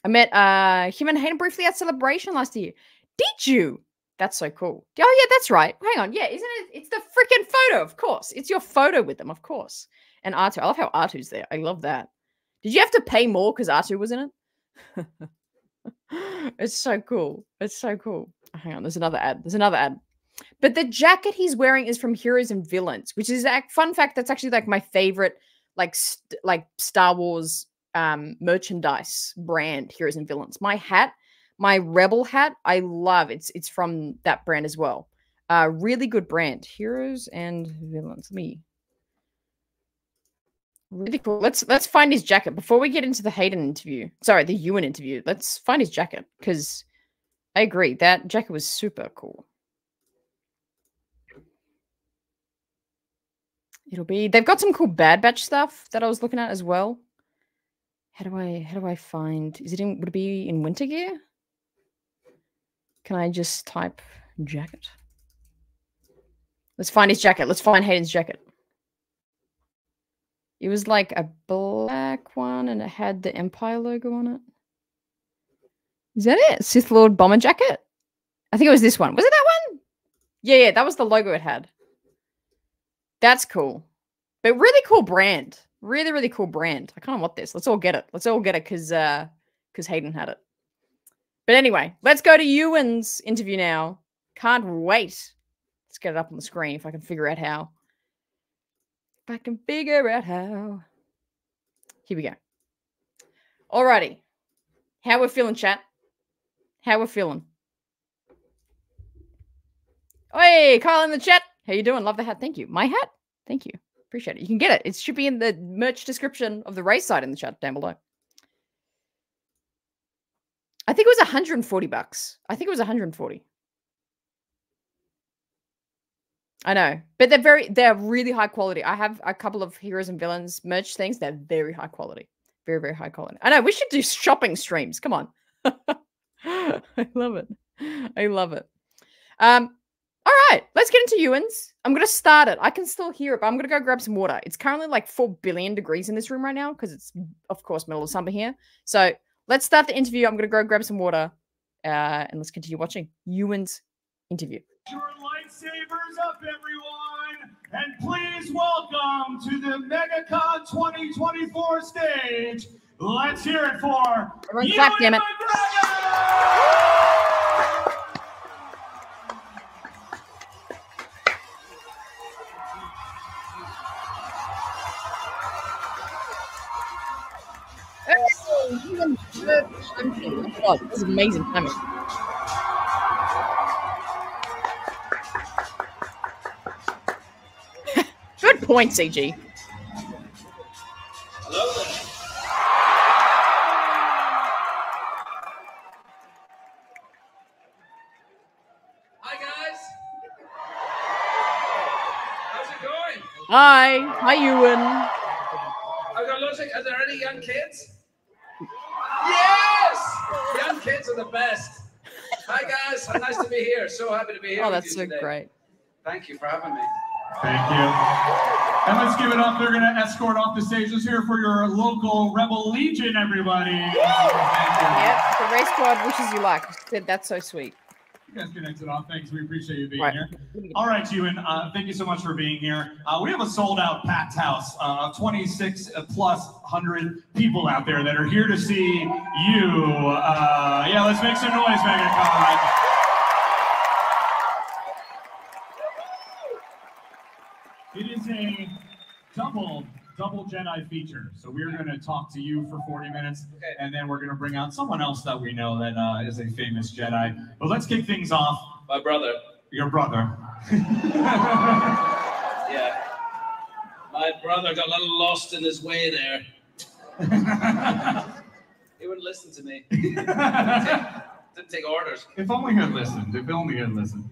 I met him and Hayden briefly at Celebration last year. Did you? That's so cool. Oh, yeah, that's right. Hang on. Yeah, isn't it? It's the freaking photo, of course. It's your photo with them, of course. And R2. I love how R2's there. I love that. Did you have to pay more because R2 was in it? It's so cool. It's so cool. Oh, hang on. There's another ad. There's another ad. But the jacket he's wearing is from Heroes and Villains, which is a fun fact. That's actually like my favorite, like Star Wars merchandise brand, Heroes and Villains. My hat, my Rebel hat, I love. It's from that brand as well. Really good brand, Heroes and Villains. Really cool. Let's find his jacket before we get into the Hayden interview. Sorry, the Ewan interview. Let's find his jacket because I agree that jacket was super cool. They've got some cool Bad Batch stuff that I was looking at as well. How do I find, would it be in winter gear? Can I just type jacket? Let's find his jacket. Let's find Hayden's jacket. It was like a black one and it had the Empire logo on it. Is that it? Sith Lord bomber jacket? I think it was this one. Was it that one? Yeah, that was the logo it had. That's cool. But really cool brand. Really, really cool brand. I kind of want this. Let's all get it. Let's all get it because Hayden had it. But anyway, let's go to Ewan's interview now. Can't wait. Let's get it up on the screen if I can figure out how. If I can figure out how. Here we go. Alrighty. How we're feeling, chat? How we're feeling? Hey, Kyle in the chat. How you doing? Love the hat. Thank you. My hat? Thank you. Appreciate it. You can get it. It should be in the merch description of the race site in the chat down below. I think it was $140. I think it was 140. I know. But they're really high quality. I have a couple of Heroes and Villains merch things. They're very high quality. Very, very high quality. I know. We should do shopping streams. Come on. I love it. I love it. All right, let's get into Ewan's. I'm going to start it. I can still hear it, but I'm going to go grab some water. It's currently like 4 billion degrees in this room right now because it's, of course, middle of summer here. So let's start the interview. I'm going to go grab some water and let's continue watching Ewan's interview. Your lightsabers up, everyone, and please welcome to the Megacon 2024 stage. Let's hear it for everyone clap, damn it. God, this is amazing timing. Good point, CG. Hello there. Hi guys. How's it going? Hi, Ewan. Are there any young kids? Yes! Young kids are the best. Hi guys, nice to be here. So happy to be here. Oh, that's so great. Thank you for having me. Thank you. And let's give it up. They're going to escort off the stage. Let's hear for your local Rebel Legion, everybody. Yep, the race squad wishes you luck. That's so sweet. You guys connected off. Thanks. We appreciate you being Right. here. All right, Ewan. Thank you so much for being here. We have a sold-out packed house. 26+100 people out there that are here to see you. Yeah, let's make some noise, Megacon. It is a double Jedi feature. So we're going to talk to you for 40 minutes, and then we're going to bring out someone else that we know that is a famous Jedi. But let's kick things off. My brother. Your brother. Yeah. My brother got a little lost in his way there. He wouldn't listen to me. Didn't take orders. If only he had listened. If only he had listened.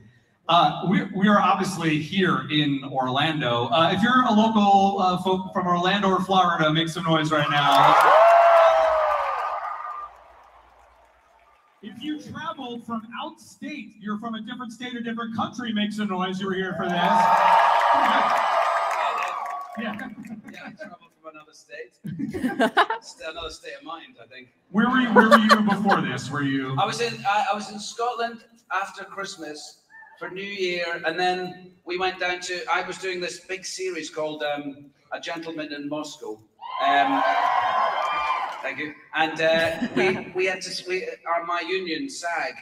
We are obviously here in Orlando. If you're a local folk from Orlando or Florida, make some noise right now. If you traveled from outstate, you're from a different state or different country, make some noise. You were here for this. Yeah, I traveled from another state. Another state of mind, I think. Where were you before this? Were you? I was in Scotland after Christmas for New Year, and then we went down to. I was doing this big series called A Gentleman in Moscow. Thank you. And we had to. My union SAG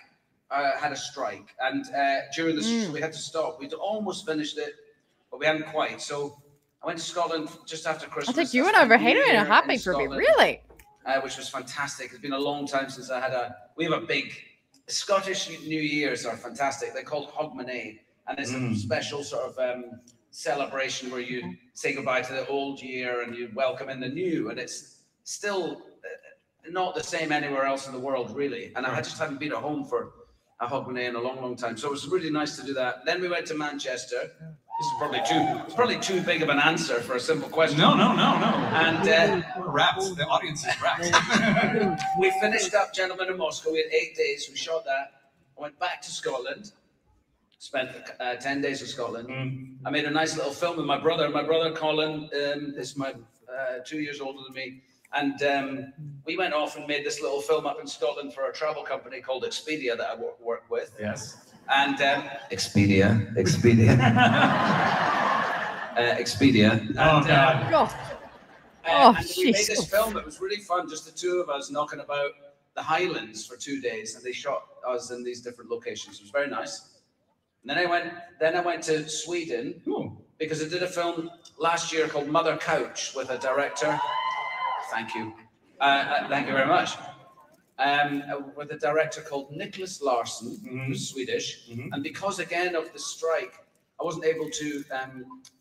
had a strike, and during the we had to stop. We'd almost finished it, but we hadn't quite. So I went to Scotland just after Christmas. I think you went over Hayden in a heartbeat for a bit, really. Which was fantastic. It's been a long time since I had we have a big. Scottish New Year's are fantastic. They're called Hogmanay, and it's a special sort of celebration where you say goodbye to the old year and you welcome in the new, and it's still not the same anywhere else in the world, really. And I just haven't been at home for a Hogmanay in a long, long time, so it was really nice to do that. Then we went to Manchester. This is probably too big of an answer for a simple question. No. And we're wrapped. The audience is wrapped. We finished up Gentleman in Moscow. We had 8 days. We shot that. I went back to Scotland. Spent 10 days in Scotland. I made a nice little film with my brother. My brother Colin is 2 years older than me. And we went off and made this little film up in Scotland for a travel company called Expedia that I work with. Yes. And Expedia. Expedia. And, oh God. And we made this film. It was really fun, just the two of us knocking about the Highlands for 2 days, and they shot us in these different locations. It was very nice. And then I went to Sweden because I did a film last year called Mother Couch with a director. Thank you. Thank you very much. With a director called Nicholas Larsson, who's Swedish. And because, again, of the strike, I wasn't able to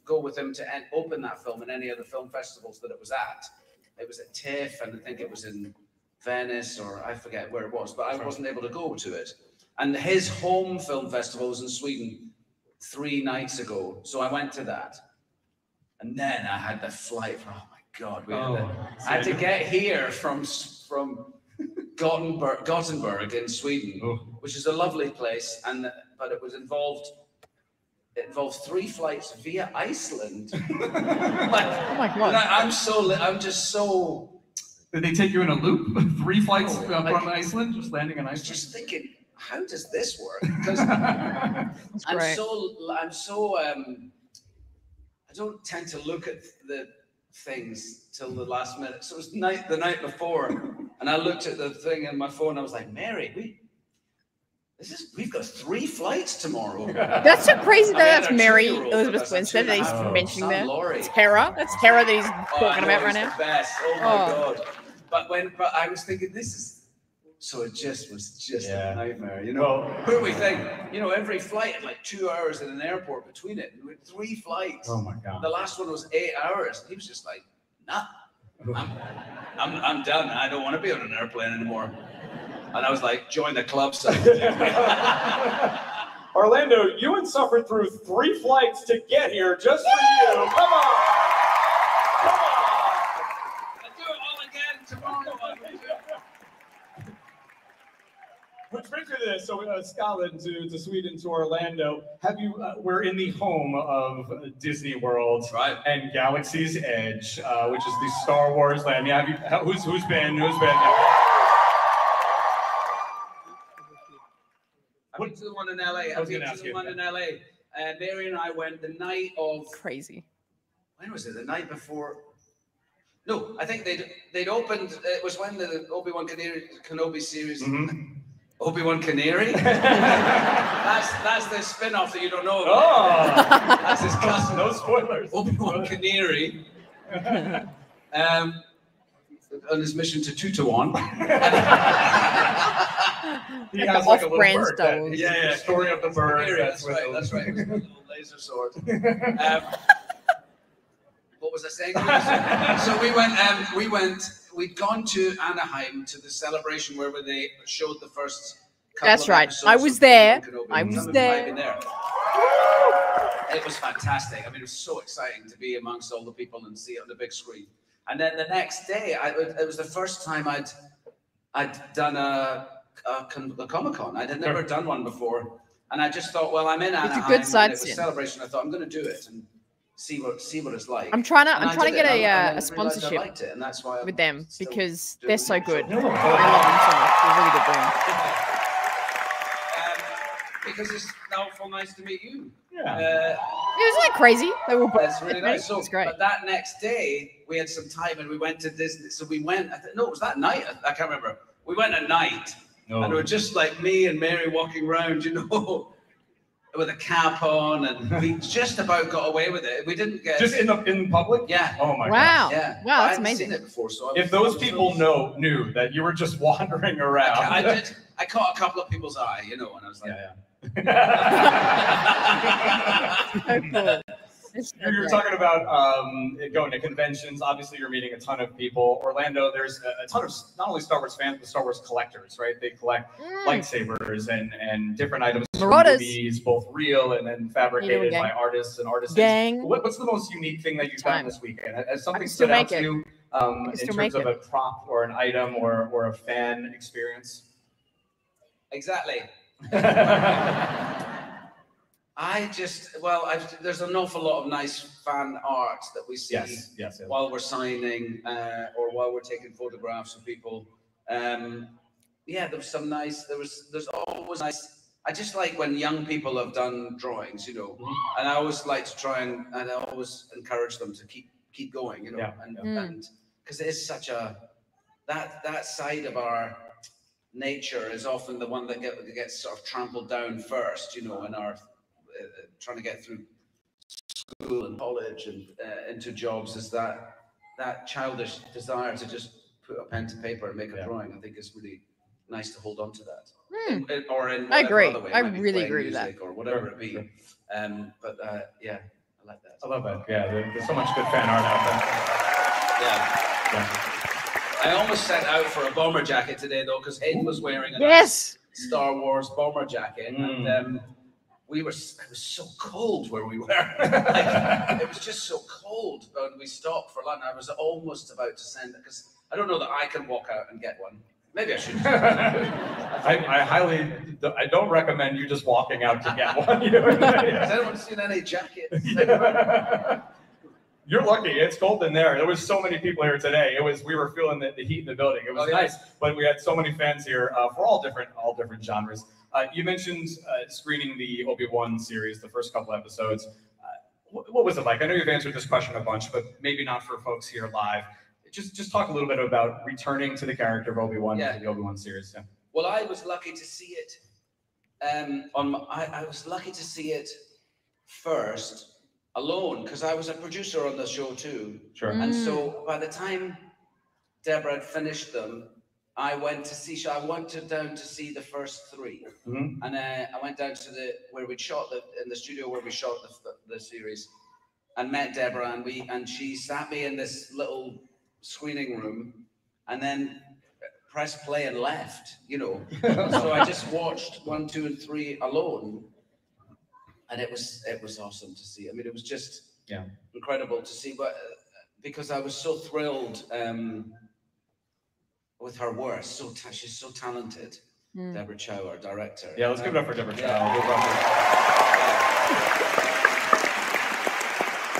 go with him to open that film in any of the film festivals that it was at. It was at TIFF, and I think it was in Venice, or I forget where it was, but I wasn't able to go to it. And his home film festival was in Sweden 3 nights ago, so I went to that. And then I had the flight from, oh my God, I had to get here from Gothenburg in Sweden, which is a lovely place, but it involved 3 flights via Iceland. Oh my God! I'm just so. Did they take you in a loop? 3 flights from Iceland, just landing in Iceland. Just thinking, how does this work? Because I don't tend to look at the things till the last minute. So it was the night before, and I looked at the thing on my phone. I was like, Mary, we've got 3 flights tomorrow. That's so crazy that that's Mary Elizabeth Winstead that he's mentioning there. Tara. That's Tara that he's talking about right now. The best. Oh my God. But I was thinking, this is. So it was just a nightmare, you know. Who we think, every flight had like 2 hours in an airport between it. We had 3 flights. Oh my God. The last one was 8 hours. And he was just like, nah, I'm done. I don't want to be on an airplane anymore. And I was like, join the club. So. Orlando, Ewan suffered through 3 flights to get here just for you. Come on. I'll do it all again tomorrow. Which brings me to this. So Scotland to Sweden to Orlando. We're in the home of Disney World, right? And Galaxy's Edge, which is the Star Wars land. Yeah, who's been? I've been to the one in LA. I've been to the one in LA. Mary and I went the night of... Crazy. When was it? The night before... No, I think they'd opened... It was when the Obi-Wan Kenobi series... Obi-Wan Canary? that's the spin-off that you don't know about. Oh! That's his cousin. No spoilers. Obi-Wan Canary. On his mission to Tutawan. He has like a little bird. Yeah, Story of the bird. That's right. That's right. It was a little laser sword. What was I saying? So we'd gone to Anaheim to the celebration where they showed the first couple That's of right. episodes I was of there. Kenobi. I was Some of you there. might have been there. It was fantastic. I mean, it was so exciting to be amongst all the people and see it on the big screen. And then the next day, it was the first time I'd done a Comic-Con. I'd never done one before. And I just thought, well, I'm in Anaheim. It's a good and it was a celebration. I thought, I'm going to do it and see what it's like. I'm trying to get a sponsorship and that's why with them because they're so good. No. I love them so much. They're really good brand. Because it's now so nice to meet you. Yeah. Isn't that crazy? They were both That's really nice. So, it's great. but that next day, we had some time and we went to Disney. So we went, no, it was that night. I can't remember. We went at night. And it was just like me and Mary walking around, you know, with a cap on. And we just about got away with it. We didn't get... Just in public? Yeah. Oh my wow. God. Yeah. Wow, that's I amazing. Seen it before, so If those people knew that you were just wandering around. I caught a couple of people's eye, you know, and I was like... So cool. You're talking about going to conventions. Obviously, you're meeting a ton of people. Orlando, there's a ton of not only Star Wars fans, but Star Wars collectors, right? They collect lightsabers and different items from movies, both real and then fabricated by artists and artisans. What's the most unique thing that you've done this weekend? Has something stood out to you in terms of a prop or an item or a fan experience? Exactly. There's an awful lot of nice fan art that we see while we're signing or while we're taking photographs of people. There's always nice. I just like when young people have done drawings, you know, and I always like to try and I always encourage them to keep going, you know, and because it is such that side of our nature is often the one that gets sort of trampled down first, you know, in our trying to get through school and college and into jobs is that childish desire to just put a pen to paper and make a drawing. I think is really nice to hold on to that. I agree. I really agree with that. Or whatever it be. I like that. I love that. Yeah, there's so much good fan art out there. Yeah. I almost set out for a bomber jacket today though, because Hayden was wearing a Star Wars bomber jacket, and it was so cold where we were. It was just so cold when we stopped for lunch. I was almost about to send it because I don't know that I can walk out and get one. Maybe I should. I don't recommend you just walking out to get one. Has anyone seen any jackets? You're lucky. It's cold in there. There was so many people here today. We were feeling the heat in the building. It was nice, but we had so many fans here for all different genres. You mentioned screening the Obi-Wan series, the first couple episodes. What was it like? I know you've answered this question a bunch, but maybe not for folks here live. Just talk a little bit about returning to the character of Obi-Wan to the Obi-Wan series. Yeah. Well, I was lucky to see it. I was lucky to see it first alone because I was a producer on the show too. Sure. And so by the time Deborah had finished them, I went down to see the first three, and I went down to where we'd shot in the studio where we shot the series, and met Deborah, and she sat me in this little screening room, and then pressed play and left, you know. So I just watched 1, 2, and 3 alone, and it was awesome to see. I mean, it was just incredible to see, but because I was so thrilled. With her work, she's so talented. Deborah Chow, our director. Yeah, let's give it up for Deborah Chow.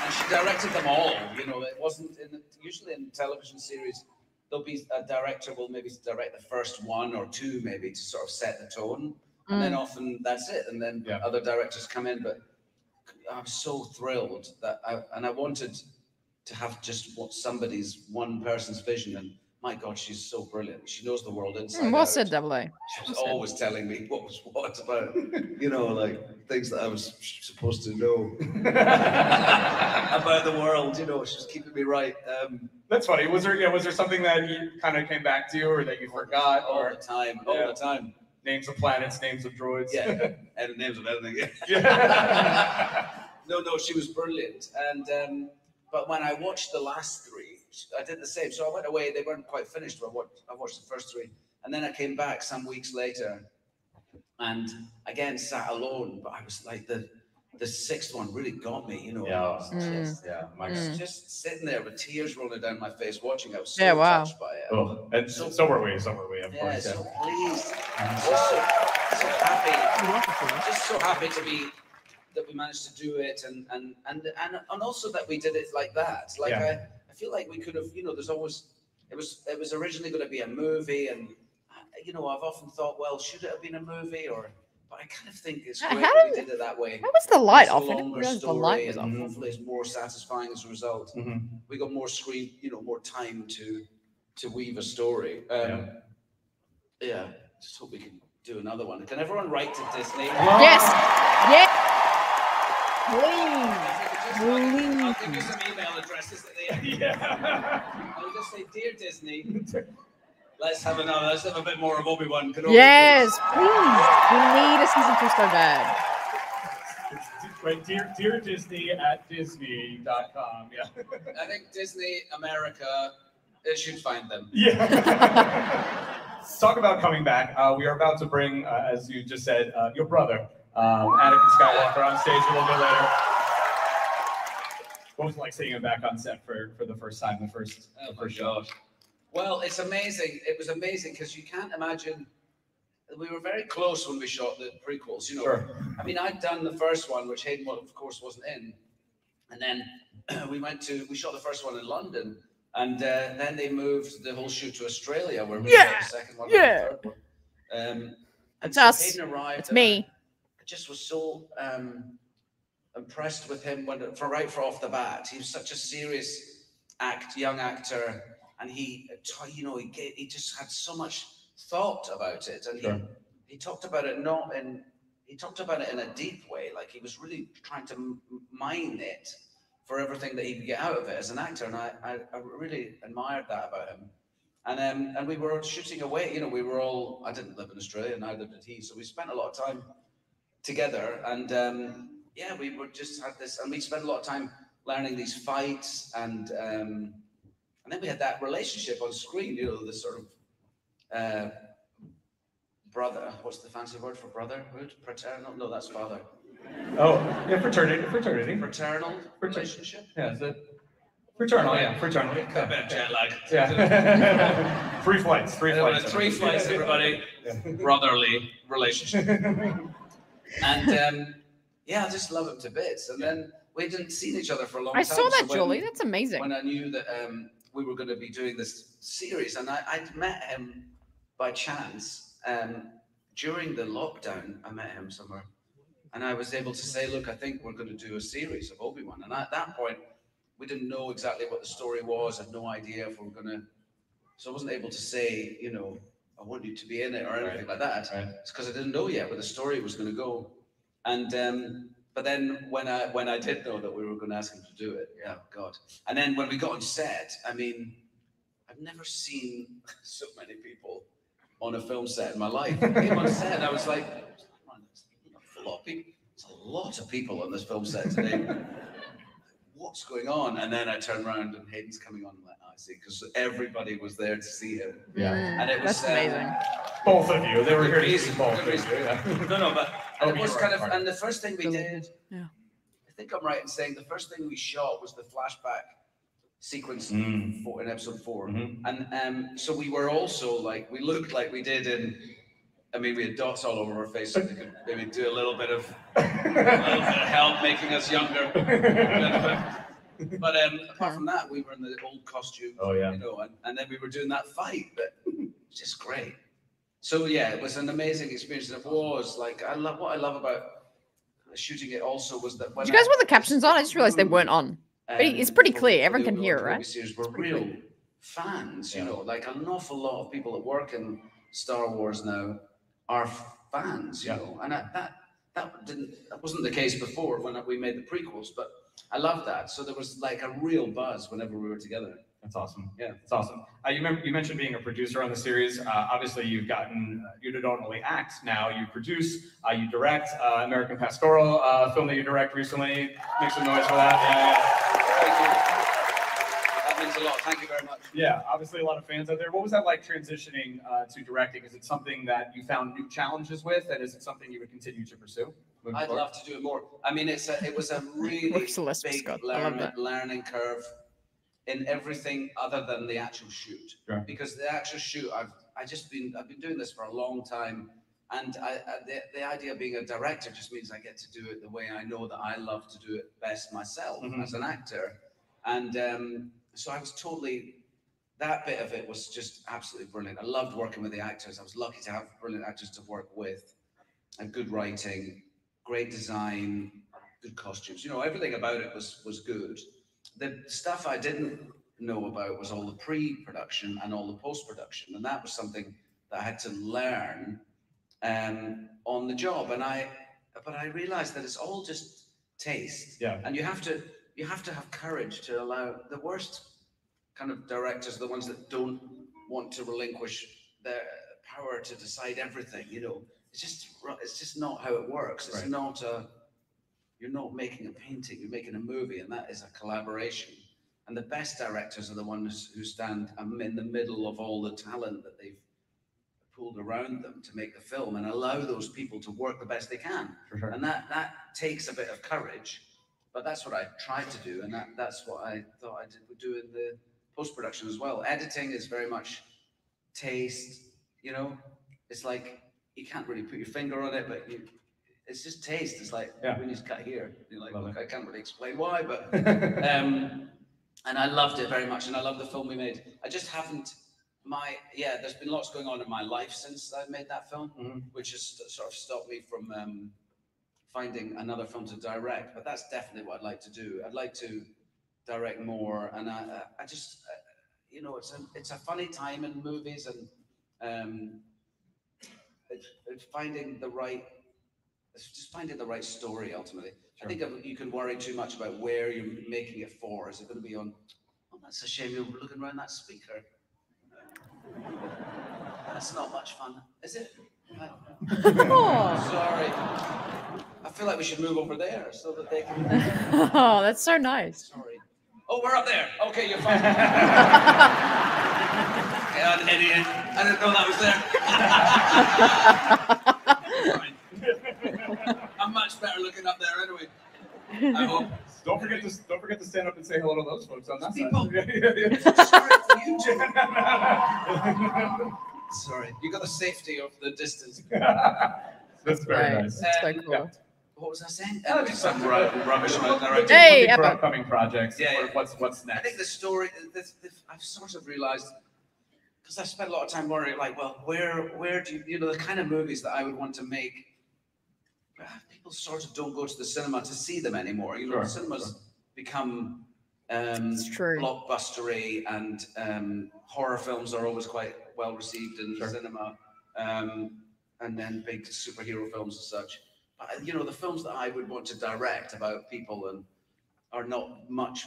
And she directed them all. You know, it wasn't usually in television series. There'll be a director will maybe direct the first 1 or 2, maybe to sort of set the tone. and then often that's it, and then other directors come in. But I'm so thrilled that I wanted to have just one person's vision, and my God, she's so brilliant. She knows the world inside Well out. said, Double A. She was always telling me what was what about, like things that I was supposed to know about the world. She was keeping me right. That's funny. Was there something that you kind of came back to, or that you forgot, all the time? Names of planets, names of droids. Yeah, and names of everything. No, she was brilliant. And but when I watched the last 3, I did the same. So I went away. They weren't quite finished. I watched the first 3, and then I came back some weeks later, and again sat alone. But I was like, the 6th one really got me. Just sitting there with tears rolling down my face, watching. I was so touched by it. Oh, and so were we. Of course. So pleased. So happy. Just so happy to be. That we managed to do it, and also that we did it like that. Like I feel like we could have, there's always it was originally going to be a movie, and I've often thought, well, should it have been a movie, but I kind of think it's great that we did it that way. How was the light off? The light was off. Hopefully, it's more satisfying as a result. We got more screen, more time to weave a story. Just hope we can do another one. Can everyone write to Disney? Yes. Yeah. I'll give you some email addresses at the end. I'll just say, dear Disney, let's have a bit more of Obi-Wan Kenobi. Yes, please. We need a season 2 so bad. Right, dear Disney at Disney.com. Yeah. I think Disney America, it should find them. Yeah. Let's talk about coming back. We are about to bring, as you just said, your brother. Anakin Skywalker on stage a little bit later. What was it like seeing him back on set for the first time, the first show? Well, it's amazing. It was amazing because you can't imagine. We were very close when we shot the prequels. Sure. I mean, I'd done the first one, which Hayden, of course, wasn't in, and then we shot the first one in London, and then they moved the whole shoot to Australia, where we shot the second one. And the third one. It's us. Hayden arrived. It's me. I just was so impressed with him right off the bat. He was such a serious young actor, and he just had so much thought about it, and he talked about it in a deep way, like he was really trying to mine it for everything that he could get out of it as an actor, and I really admired that about him. And we were shooting away. We were all. I didn't live in Australia, neither did he, so we spent a lot of time together, and we were just had this, and we spent a lot of time learning these fights, and then we had that relationship on screen, this sort of brother. What's the fancy word for brotherhood? Fraternal? No, that's father. Oh, yeah, fraternity. Fraternal relationship. Yeah, is it? Fraternal, yeah, fraternal. A bit of jet lag. Yeah. Three flights, everybody. Brotherly relationship. And I just love him to bits. And then we didn't see each other for a long time. I saw that, Julie. That's amazing. When I knew that we were going to be doing this series, and I'd met him by chance during the lockdown. I met him somewhere, and I was able to say, "Look, I think we're going to do a series of Obi-Wan." And at that point, we didn't know exactly what the story was. I had no idea if we were going to. So I wasn't able to say, I want you to be in it or anything like that. Right. It's because I didn't know yet where the story was going to go. And but then when I did know that we were going to ask him to do it, God. And then when we got on set, I mean, I've never seen so many people on a film set in my life. I came on set and I was like, man, it's a lot of people. It's a lot of people on this film set today. What's going on? And then I turned around and Hayden's coming on. I'm like, I see, because everybody was there to see him. Yeah, and it was amazing. Both of you, they were here to see both of you. Yeah. No, but it was kind of. And the first thing we did, I think I'm right in saying the first thing we shot was the flashback sequence in episode 4, and so we were also like we looked like we did in. I mean, we had dots all over our face, so they could maybe do a little bit of help making us younger. But apart from that, we were in the old costume. Oh yeah. And then we were doing that fight, but just great. So yeah, it was an amazing experience. It was like what I love about shooting it also was that when Did you guys want the captions on? I just realized they weren't on. But it's pretty clear. Everyone can hear it, right? Series were real fans, you know, like an awful lot of people that work in Star Wars now are fans, you know, and that wasn't the case before when we made the prequels, but I love that. So there was like a real buzz whenever we were together. That's awesome. Yeah, it's awesome. You mentioned being a producer on the series. Obviously, you've gotten you don't only act now. You produce, you direct. American Pastoral, film that you direct recently. Make some noise for that. Thank you. That means a lot. Thank you very much. Yeah, obviously a lot of fans out there. What was that like transitioning to directing? Is it something that you found new challenges with, and is it something you would continue to pursue? I'd love to do it more. I mean, it was a really big learning curve in everything other than the actual shoot. Sure. Because the actual shoot, I've been doing this for a long time, and the idea of being a director just means I get to do it the way I know that I love to do it best myself as an actor, and so I was totally. That bit of it was just absolutely brilliant. I loved working with the actors. I was lucky to have brilliant actors to work with, and good writing, great design, good costumes. You know, everything about it was good. The stuff I didn't know about was all the pre-production and all the post-production, and that was something that I had to learn on the job. But I realized that it's all just taste. Yeah. And you have to have courage to allow the worst kind of directors, the ones that don't want to relinquish their power to decide everything. You know, it's just not how it works. It's not you're not making a painting, you're making a movie, and that is a collaboration. And the best directors are the ones who stand in the middle of all the talent that they've pulled around them to make the film and allow those people to work the best they can. For sure. And that takes a bit of courage, but that's what I tried to do, and that's what I thought I would do in the post-production as well. Editing is very much taste, you know? It's like, you can't really put your finger on it, but it's just taste. It's like, we need to cut here. You're like, look, I can't really explain why, but and I loved it very much, and I love the film we made. I just haven't there's been lots going on in my life since I made that film, which has sort of stopped me from finding another film to direct, but that's definitely what I'd like to do. I'd like to direct more, and I just you know, it's a funny time in movies, and it's finding the right story ultimately. Sure. I think you can worry too much about where you're making it for. Is it going to be on? Oh, that's a shame you're looking around that speaker. That's not much fun, is it? Sorry. I feel like we should move over there so that they can. Oh, that's so nice. Sorry. Oh, we're up there. Okay, you're fine. Yeah, an idiot. I didn't know that was there. I'm much better looking up there anyway. I hope. Don't forget to stand up and say hello to those folks on that people. side. Sorry, you got the safety of the distance. That's very nice. That's so cool. Yeah. What was I saying? Some rubbish about directing. Hey, for upcoming projects. Yeah. What's next? I think the story. I've sort of realized, because I spent a lot of time worrying, like, well, where do you know the kind of movies that I would want to make? People sort of don't go to the cinema to see them anymore. You know, the cinemas become blockbustery, and horror films are always quite well received in cinema, and then big superhero films and such. But, you know, the films that I would want to direct about people and are not much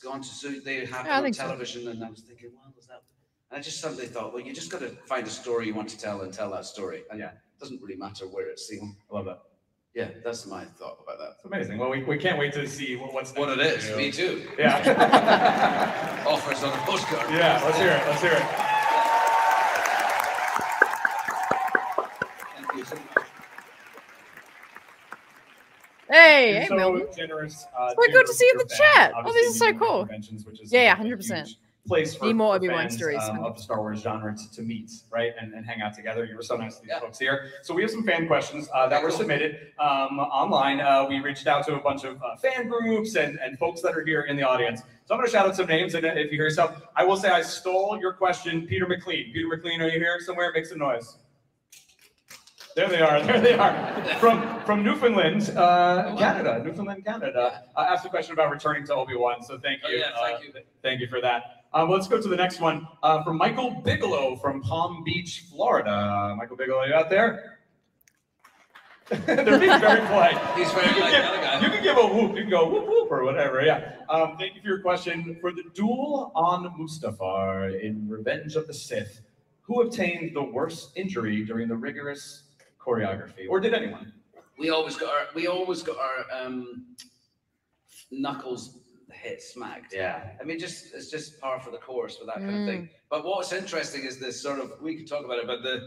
gone to, so they happen on television, and I was thinking, well, was that? And I just suddenly thought, well, you just got to find a story you want to tell and tell that story, and it doesn't really matter where it's seen. I love that. Yeah, that's my thought about that. It's amazing. Well, we can't wait to see what's next. What it is. You know. Me too. Yeah. Offers on a postcard. Yeah, let's hear it. Let's hear it. Thank you so much. Hey, so Milton. Generous. So good to see you in the chat. Oh, this is so cool. Which is 100%. Place for more fans, Obi-Wan stories of the Star Wars genre to meet, right, and hang out together. You were so nice to these folks here. So we have some fan questions that were submitted online. We reached out to a bunch of fan groups and folks that are here in the audience. So I'm going to shout out some names, and if you hear yourself, I will say I stole your question, Peter McLean. Peter McLean, are you here somewhere? Make some noise. There they are. There they are. From Newfoundland, Canada. Newfoundland, Canada. Asked a question about returning to Obi-Wan. So thank you. Thank you. Thank you for that. Let's go to the next one. From Michael Bigelow from Palm Beach, Florida. Michael Bigelow, you out there? They're being very polite. He's very like the other guy. You can give a whoop. You can go whoop whoop or whatever. Yeah. Thank you for your question. For the duel on Mustafar in Revenge of the Sith, who obtained the worst injury during the rigorous choreography, or did anyone? We always got our knuckles hit smacked. Yeah. I mean, it's just par for the course with that kind of thing. But what's interesting is this sort of, we could talk about it, but the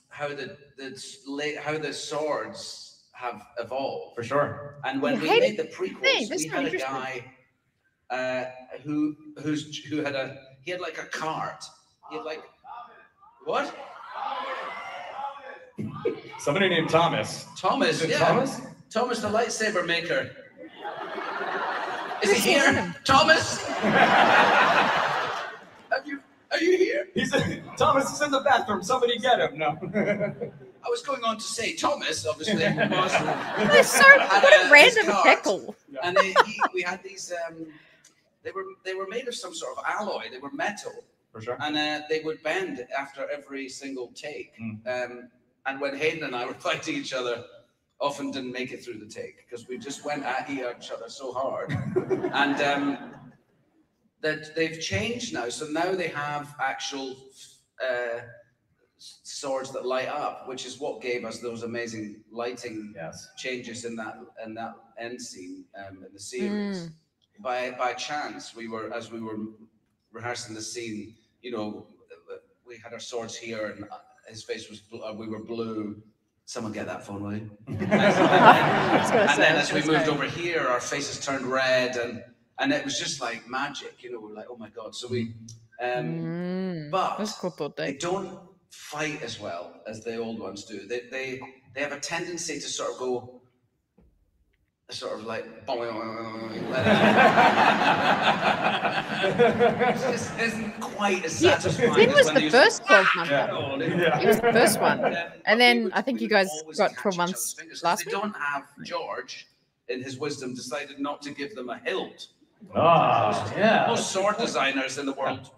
how the swords have evolved. For sure. And when we made the prequels, we had a guy who had like a cart. He had like what? Somebody named Thomas. Thomas, yeah. Thomas? Thomas, the lightsaber maker. Is he here? Thomas? Are you here? Thomas is in the bathroom. Somebody get him. No. I was going on to say Thomas, obviously. Was, That's so what a random heckle. And we had these. They were made of some sort of alloy. They were metal. For sure. And they would bend after every single take. And when Hayden and I were fighting each other, often didn't make it through the take because we just went at each other so hard. And that they've changed now. So now they have actual swords that light up, which is what gave us those amazing lighting changes in that end scene in the series. By chance, as we were rehearsing the scene, you know, we had our swords here, and his face was we were blue. Someone get that phone, will you? And then as we moved over here, our faces turned red, and it was just like magic, you know. We're like, oh my god! So we, but they don't fight as well as the old ones do. They have a tendency to sort of go. Sort of like, it just isn't quite as satisfying. Finn was the first 12 month one. He was the first one. And then I think you guys got 12 months last week. They don't have George, in his wisdom, decided not to give them a hilt. Most sword designers in the world,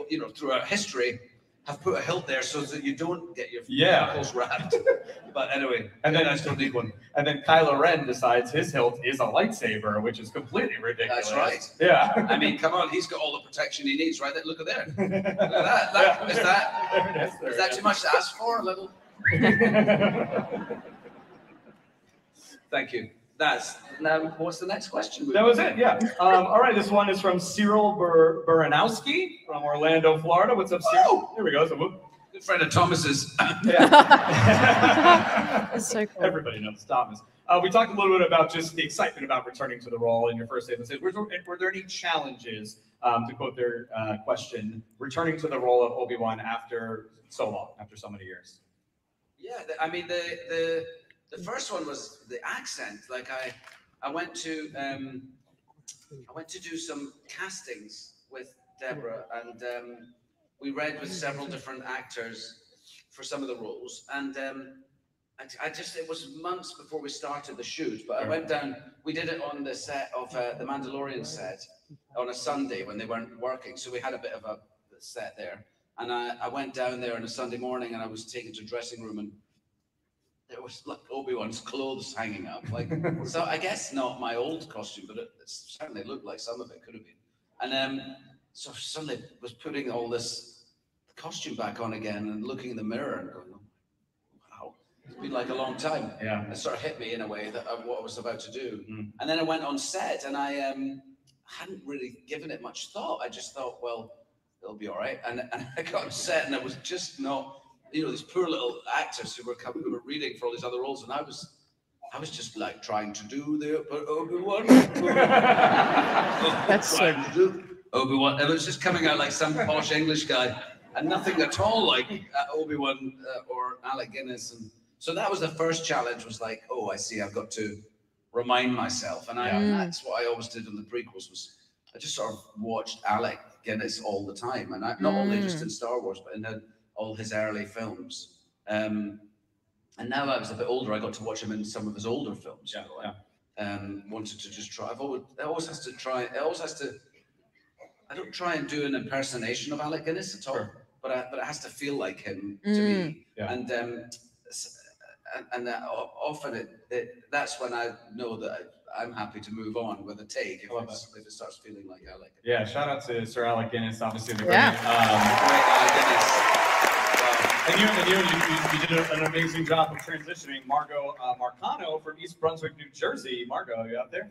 you know, throughout history, have put a hilt there so that you don't get your knuckles wrapped. But anyway, and then I still need one. And then Kylo Ren decides his hilt is a lightsaber, which is completely ridiculous. That's right. Yeah. I mean, come on, he's got all the protection he needs, right? Look at there. Look at that. Is that too much to ask for? A little. Thank you. Now, what's the next question? That was it, yeah. All right, this one is from Cyril Baranowski from Orlando, Florida. What's up, Cyril? Here we go. So, good friend of Thomas's. That's so cool. Everybody knows Thomas. We talked a little bit about just the excitement about returning to the role in your first day. Were there any challenges, to quote their question, returning to the role of Obi-Wan after so long, after so many years? Yeah, I mean, the first one was the accent. Like I went to do some castings with Deborah, and we read with several different actors for some of the roles. And it was months before we started the shoot, but I went down. We did it on the set of the Mandalorian set on a Sunday when they weren't working, so we had a bit of a set there. And I went down there on a Sunday morning, and I was taken to a dressing room, and there was like Obi-Wan's clothes hanging up. Like, so I guess not my old costume, but it certainly looked like some of it could have been. And so suddenly was putting all this costume back on again and looking in the mirror and going, oh, wow, it's been like a long time. Yeah. It sort of hit me in a way that what I was about to do. And then I went on set, and I hadn't really given it much thought. I just thought, well, it'll be all right. And I got on set, and it was just not, you know, these poor little actors who were reading for all these other roles, and I was just like trying to do the Obi-Wan. That's so Obi-Wan. It was just coming out like some posh English guy, and nothing at all like Obi-Wan or Alec Guinness. And so that was the first challenge. Was like, oh, I see, I've got to remind myself, and that's what I always did in the prequels. Was I just sort of watched Alec Guinness all the time, and not only just in Star Wars, but in all his early films. And now I was a bit older, I got to watch him in some of his older films. Yeah, you know, wanted to just try. It always has to. I don't try and do an impersonation of Alec Guinness at all, but it has to feel like him to me. Yeah. And often that's when I know that I'm happy to move on with a take if it starts feeling like Alec. Yeah, shout out to Sir Alec Guinness, obviously the great Alec Guinness. And you did an amazing job of transitioning Margot Marcano from East Brunswick, New Jersey. Margot, are you out there?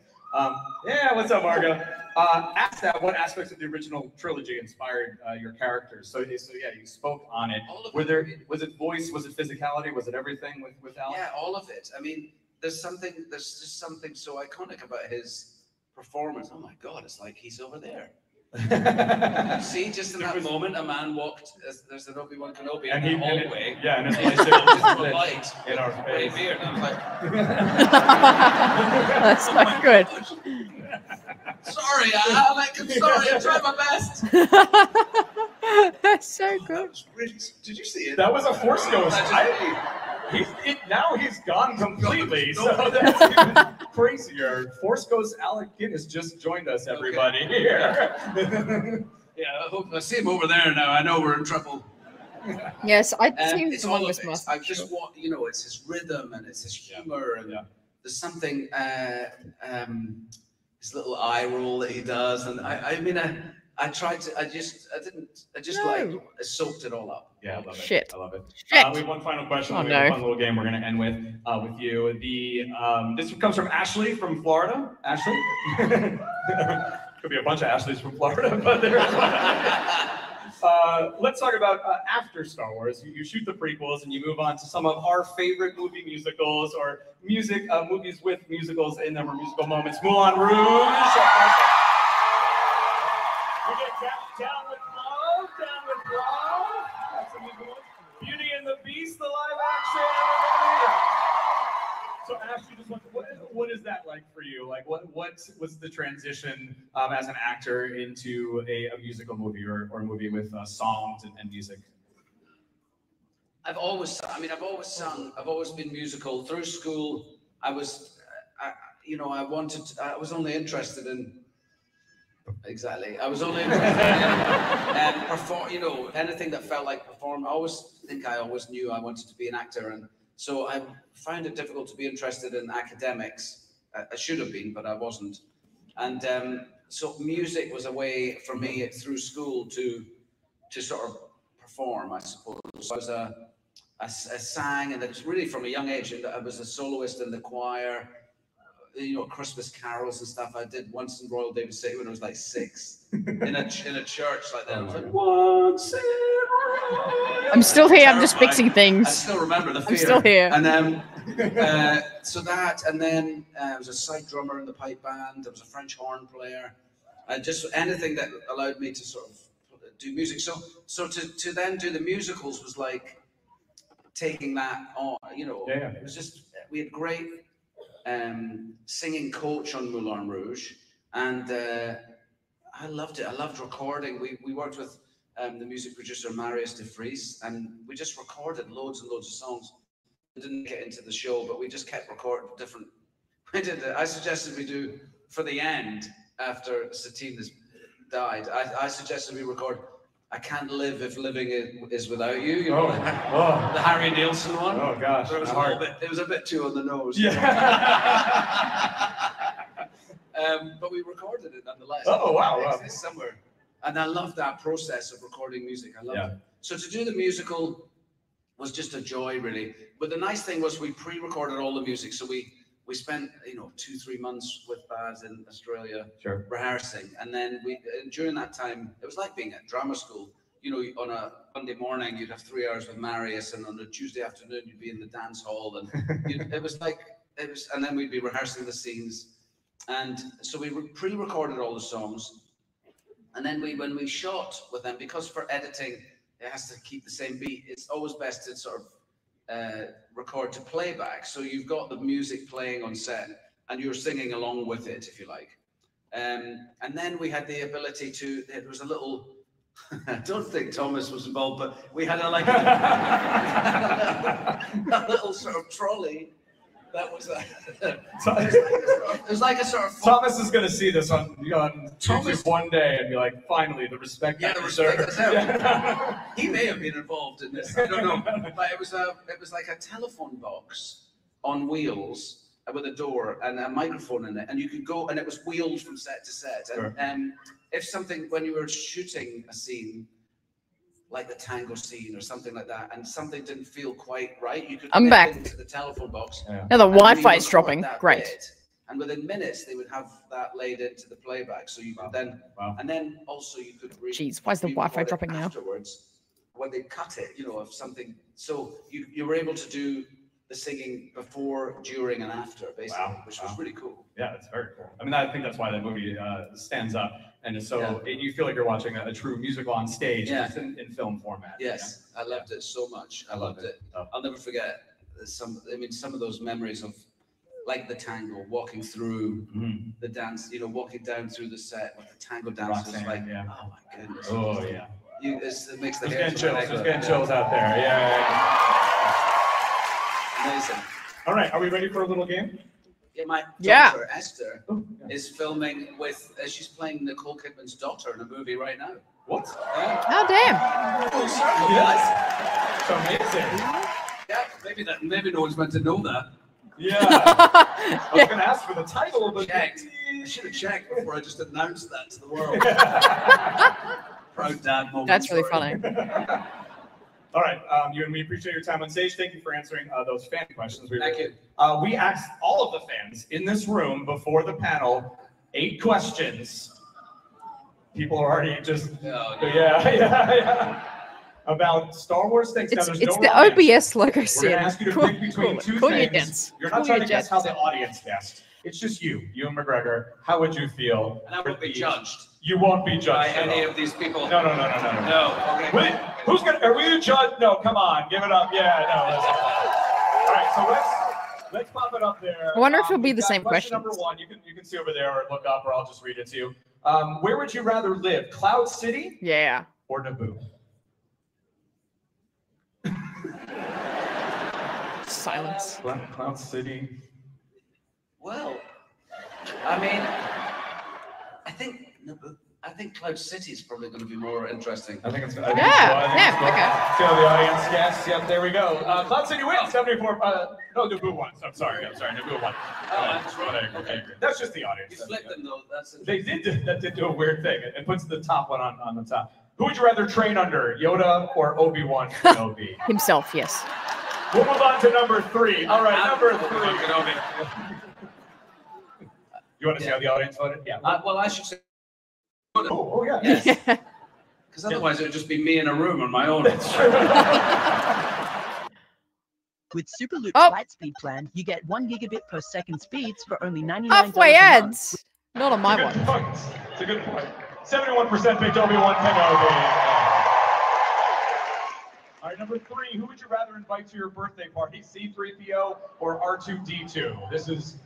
Yeah, what's up, Margot? Asked that what aspects of the original trilogy inspired your characters. So yeah, you spoke on it. Was it voice? Was it physicality? Was it everything with Alec? Yeah, all of it. I mean, there's just something so iconic about his performance. Oh my God, it's like he's over there. See, just in that moment, a man walked. There's an Obi-Wan Kenobi in the hallway. Yeah, and his lightsaber light in our face. Beard. I'm like, that's not good. Sorry, Alec. I'm sorry. I tried my best. That's so good. That was really, did you see it? That was a Force Ghost. Now he's gone completely, so that's even crazier. Force Ghost Alec Guinness just joined us, everybody, here. Yeah, I see him over there now. I know we're in trouble. Yes, I've seen it's the all longest of it. mask. I've just watched, it's his rhythm and it's his humor and there's something, his little eye roll that he does, and I soaked it all up. Yeah, I love it. Shit. I love it. Shit. We have one final question. Oh, We have a no. fun little game we're going to end with you. This one comes from Ashley from Florida. Ashley? Could be a bunch of Ashleys from Florida, but there's one. Let's talk about after Star Wars. You shoot the prequels and you move on to some of our favorite movie musicals or movies with musicals in them or musical moments. Moulin Rouge. We get Down with Love. That's a musical one. Beauty and the Beast, the live action. So Ashley, just what is that like for you? Like, what was the transition as an actor into a musical movie or a movie with songs and music? I've always sung. I've always been musical through school. I was only interested in. Exactly. I was only interested in perform. Anything that felt like perform. I always knew I wanted to be an actor, and so I found it difficult to be interested in academics. I should have been, but I wasn't. And so music was a way for me through school to sort of perform, I suppose. So I sang, and it was really from a young age. And I was a soloist in the choir. Christmas carols and stuff. I did once in Royal David City when I was like 6 in a church like that. I was like, once in Royal. I'm still here. I'm just fixing things. I still remember the fear. I'm still here. And then so that, and then I was a side drummer in the pipe band. I was a French horn player. Just anything that allowed me to sort of do music. So to then do the musicals was like taking that on. It was just, we had great singing coach on Moulin Rouge, and I loved it. I loved recording. We worked with the music producer Marius de Vries, and we just recorded loads and loads of songs. We didn't get into the show, but we just kept recording different. I suggested we do for the end after Satine has died. I suggested we record I Can't Live If Living Is Without You. The Harry Nilsson one. Oh gosh, it was a bit too on the nose. Yeah. But we recorded it nonetheless. Oh wow! It's somewhere, and I love that process of recording music. I love it. So to do the musical was just a joy, really. But the nice thing was we pre-recorded all the music, so we spent 2-3 months with bands in Australia rehearsing, and then during that time it was like being at drama school. On a Monday morning you'd have 3 hours with Marius, and on a Tuesday afternoon you'd be in the dance hall, and and then we'd be rehearsing the scenes, and so we pre-recorded all the songs, and then when we shot with them, because for editing it has to keep the same beat, it's always best to sort of record to playback, so you've got the music playing on set and you're singing along with it, if you like. And then we had the ability there was a little I don't think Thomas was involved, but we had a little sort of trolley. That was it was like a sort of. Thomas is going to see this on YouTube one day and be like, finally, the respect. Yeah, the respect. Yeah. He may have been involved in this. I don't know, but it was like a telephone box on wheels with a door and a microphone in it, and you could go, and it was wheels from set to set. And if something, when you were shooting a scene, like the tango scene or something like that, and something didn't feel quite right, you could get into the telephone box. Yeah. Now the Wi-Fi is dropping. Great. And within minutes, they would have that laid into the playback, so you could then, and then also you could. Jeez, why is the Wi-Fi dropping now? Afterwards, when they cut it, you know, of something, so you were able to do the singing before, during, and after, basically, which was really cool. Yeah, it's very cool. I mean, I think that's why that movie stands up, and so you feel like you're watching a true musical on stage, just in film format. Yes, I loved it so much. I loved it. I'll never forget some of those memories of, like the tango, walking through the dance, you know, walking down through the set with the tango dancers, oh my goodness. Oh yeah. It makes the hair chills. Just getting chills out there. Yeah. Amazing. All right, are we ready for a little game? Yeah, my daughter Esther is filming with. She's playing Nicole Kidman's daughter in a movie right now. What? Oh damn! Full circle. Yes. It's amazing. Yeah, maybe no one's meant to know that. Yeah. I was going to ask for the title, but I should have checked before I just announced that to the world. Proud dad moment. That's really funny. All right, Ewan, we appreciate your time on stage. Thank you for answering those fan questions. Thank you. We asked all of the fans in this room before the panel 8 questions. People are already just, about Star Wars things. It's the OBS logo. We're going to ask you to pick between two things. You're not trying to guess how the audience guessed. It's just you, Ewan McGregor. How would you feel? And I won't be judged. You won't be judged by any of these people. No. Okay. Wait, who's gonna? Are we judged? No, come on, give it up. Yeah, no. All right, so let's pop it up there. I wonder if it'll be the same question. Number 1, you can see over there or look up, or I'll just read it to you. Where would you rather live, Cloud City? Yeah. Or Naboo? Silence. Cloud City. Well, I mean, I think Cloud City is probably going to be more interesting. I think it's. Okay. See how the audience guess. Yep, there we go. Cloud City wins 74. No, Naboo won. I'm sorry, Naboo won. That's right. Okay, that's just the audience. You flipped them though. They did do a weird thing. It puts the top one on the top. Who would you rather train under, Yoda or Obi-Wan Kenobi? Himself, yes. We'll move on to number 3. All right, number 3. You want to see how the audience voted? Yeah. Well, I should say. Oh yeah. Yes. Because otherwise it would just be me in a room on my own. That's true. With Superloop Lightspeed plan, you get 1 gigabit per second speeds for only $99 halfway ads. Not on my one. It's a good point. 71% picked Obi-Wan Kenobi. All right, number 3. Who would you rather invite to your birthday party, C-3PO or R2-D2? This is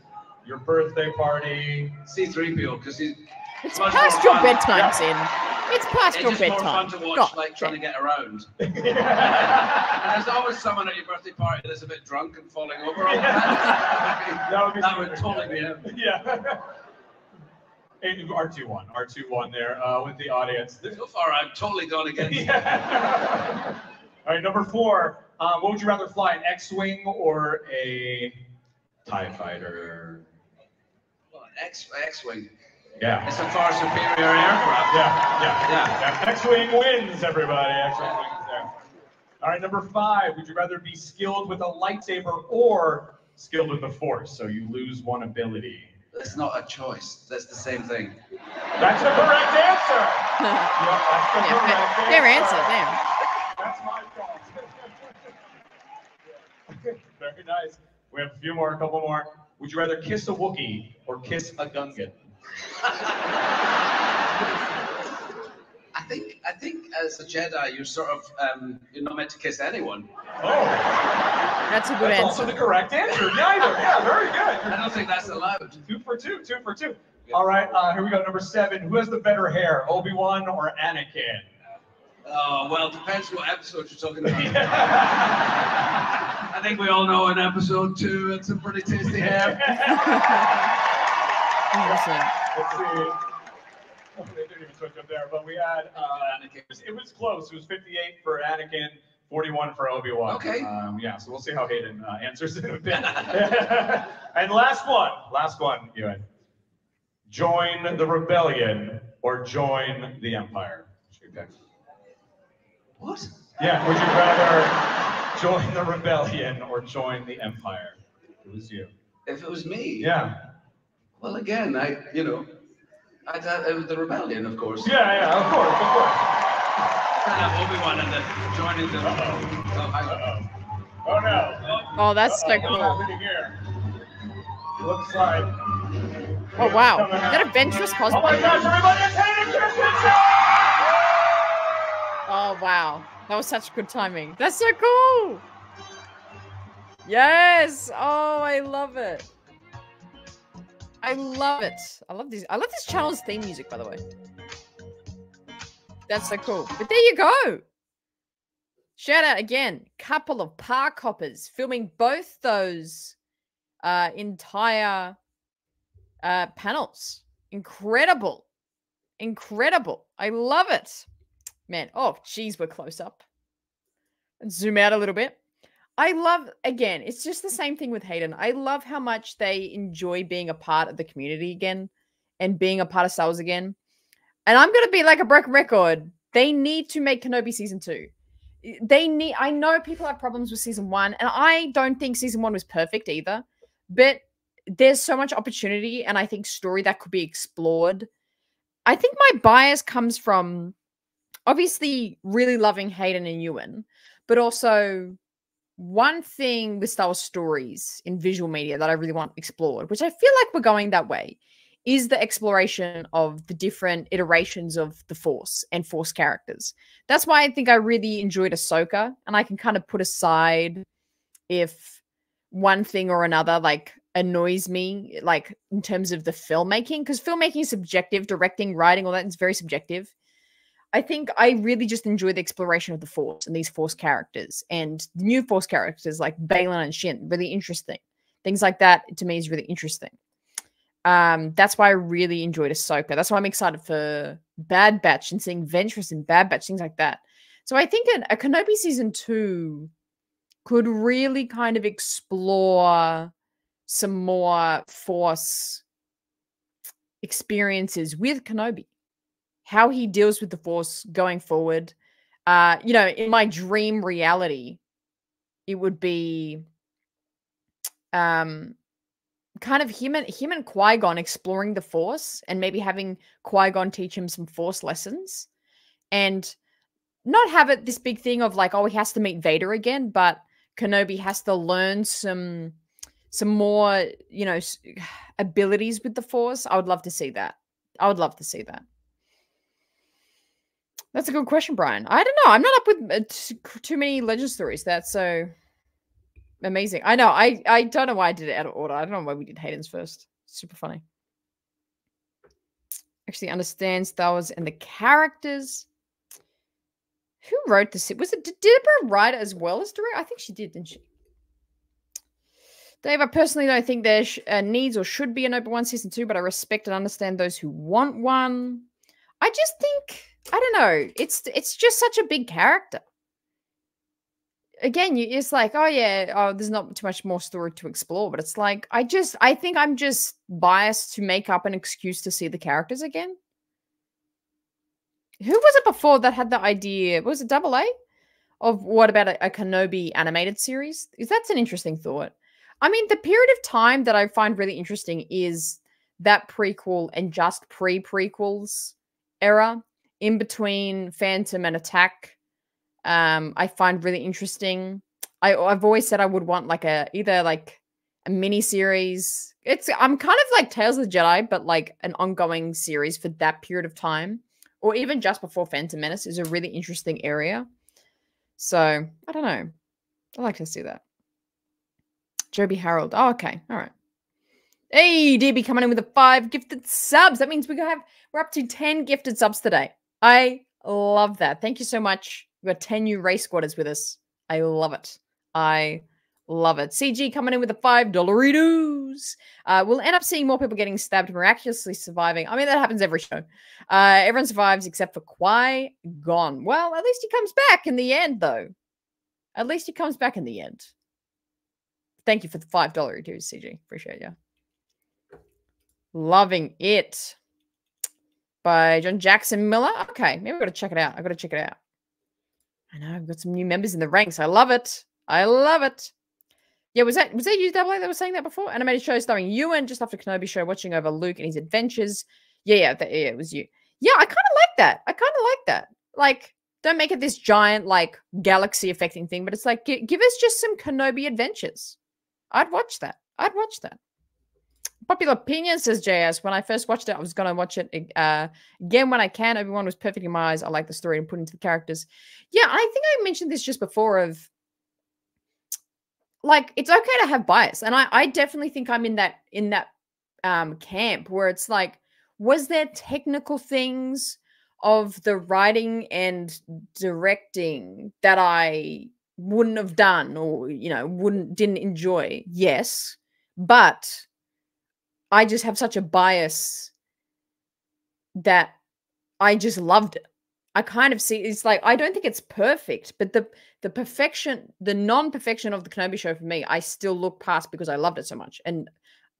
your birthday party. C-3PO, because it's past your bedtime, Sin. It's past your bedtime. It's more fun to watch, like trying to get around. And there's always someone at your birthday party that's a bit drunk and falling over. That would totally be him. Yeah. R2-1 there with the audience. So far, I've totally gone against. Yeah. All right, number 4. What would you rather fly, an X-Wing or a TIE Fighter? Well, an X-Wing. Yeah. It's a far superior aircraft. Yeah. X-Wing wins, everybody. X-Wing wins there. All right, number 5. Would you rather be skilled with a lightsaber or skilled with the Force? So you lose one ability. That's not a choice. That's the same thing. That's the correct answer. That's the correct answer. Fair answer, damn. That's my fault. Very nice. We have a couple more. Would you rather kiss a Wookiee or kiss a Gungan? I think as a Jedi, you're sort of you're not meant to kiss anyone. Oh, that's a good answer. Also the correct answer. Neither. Yeah, very good. I don't think that's allowed. 2 for 2. 2 for 2. All right, here we go. Number 7. Who has the better hair, Obi-Wan or Anakin? Oh, well, depends what episode you're talking about. I think we all know in episode 2, it's a pretty tasty ham. Let's see. Oh, they didn't even switch up there, but we had Anakin. It was close. It was 58 for Anakin, 41 for Obi-Wan. Okay. Yeah, so we'll see how Hayden answers in a bit. And last one, Ewan. Join the rebellion or join the Empire? Should we pick? What? Yeah, would you rather join the rebellion or join the Empire? It was you. If it was me? Yeah. Well, again, it was the rebellion, of course. Yeah, of course. Can't have Obi-Wan and then joining the... Oh, no. Oh, that's so What's cool. happening here? Looks like... Oh, wow. Is that adventurous cosplay? Oh, my gosh, everybody, it's Hayden Christensen! Oh, wow. That was such good timing. That's so cool. Yes. Oh, I love it. I love it. I love this channel's theme music, by the way. That's so cool. But there you go. Shout out again. Couple of park hoppers filming both those entire panels. Incredible. Incredible. I love it. Man, oh, geez, we're close up. Let's zoom out a little bit. I love, again, it's just the same thing with Hayden. I love how much they enjoy being a part of the community again and being a part of Star Wars again. And I'm going to be like a broken record. They need to make Kenobi Season 2. I know people have problems with Season 1, and I don't think Season 1 was perfect either. But there's so much opportunity and I think story that could be explored. I think my bias comes from obviously really loving Hayden and Ewan, but also one thing with Star Wars stories in visual media that I really want explored, which I feel like we're going that way, is the exploration of the different iterations of the Force and Force characters. That's why I think I really enjoyed Ahsoka, and I can kind of put aside if one thing or another like annoys me, like in terms of the filmmaking, because filmmaking is subjective, directing, writing, all that is very subjective. I think I really just enjoy the exploration of the Force and these Force characters and the new Force characters like Baylan and Shin. Really interesting. Things like that to me is really interesting. That's why I really enjoyed Ahsoka. That's why I'm excited for Bad Batch and seeing Ventress in Bad Batch, things like that. So I think a Kenobi Season 2 could really kind of explore some more Force experiences with Kenobi. How he deals with the Force going forward. You know, in my dream reality, it would be kind of him and Qui-Gon exploring the Force and maybe having Qui-Gon teach him some Force lessons and not have it this big thing of like, oh, he has to meet Vader again, but Kenobi has to learn some more, you know, abilities with the Force. I would love to see that. I would love to see that. That's a good question, Brian. I don't know. I'm not up with too many legend stories. That's so amazing. I know. I don't know why I did it out of order. I don't know why we did Hayden's first. Super funny. Actually understand Star Wars and the characters. Who wrote this? Was it, did Deborah write it as well as direct? I think she did, didn't she? Dave, I personally don't think there needs or should be an Obi-Wan Season 2, but I respect and understand those who want one. I just think, I don't know, it's just such a big character. Again, it's like, oh yeah, oh, there's not too much more story to explore, but it's like, I think I'm just biased to make up an excuse to see the characters again. Who was it before that had the idea? Was it AA? Of what about a Kenobi animated series? Because that's an interesting thought. I mean, the period of time that I find really interesting is that prequel and just pre-prequels era in between Phantom and Attack. I find really interesting. I've always said I would want like either like a mini series. I'm kind of like Tales of the Jedi, but like an ongoing series for that period of time, or even just before Phantom Menace is a really interesting area. So I don't know. I like to see that. Joby Harold. Oh, okay. All right. Hey, DB coming in with 5 gifted subs. That means we're up to 10 gifted subs today. I love that. Thank you so much. We've got 10 new race squatters with us. I love it. I love it. CG coming in with the $5 we'll end up seeing more people getting stabbed, miraculously surviving. I mean, that happens every show. Everyone survives except for Qui-Gon. Well, at least he comes back in the end, though. At least he comes back in the end. Thank you for the $5 CG. Appreciate you. Loving it. By John Jackson Miller. Okay, maybe I've got to check it out. I've got to check it out. I know, I've got some new members in the ranks. I love it. I love it. Yeah, was that you, Double that was saying that before? Animated show starring Ewan just after Kenobi show, watching over Luke and his adventures. Yeah, it was you. Yeah, I kind of like that. I kind of like that. Like, don't make it this giant, like, galaxy affecting thing, but it's like, give us just some Kenobi adventures. I'd watch that. I'd watch that. Popular opinion, says JS. When I first watched it, I was going to watch it again when I can. Everyone was perfect in my eyes. I like the story and put into the characters. Yeah, I think I mentioned this just before of, like, it's okay to have bias. And I definitely think I'm in that camp where it's like, was there technical things of the writing and directing that I wouldn't have done or, you know, didn't enjoy? Yes. But I just have such a bias that I just loved it. I kind of see, it's like, I don't think it's perfect, but the perfection, the non-perfection of the Kenobi show for me, I still look past because I loved it so much. And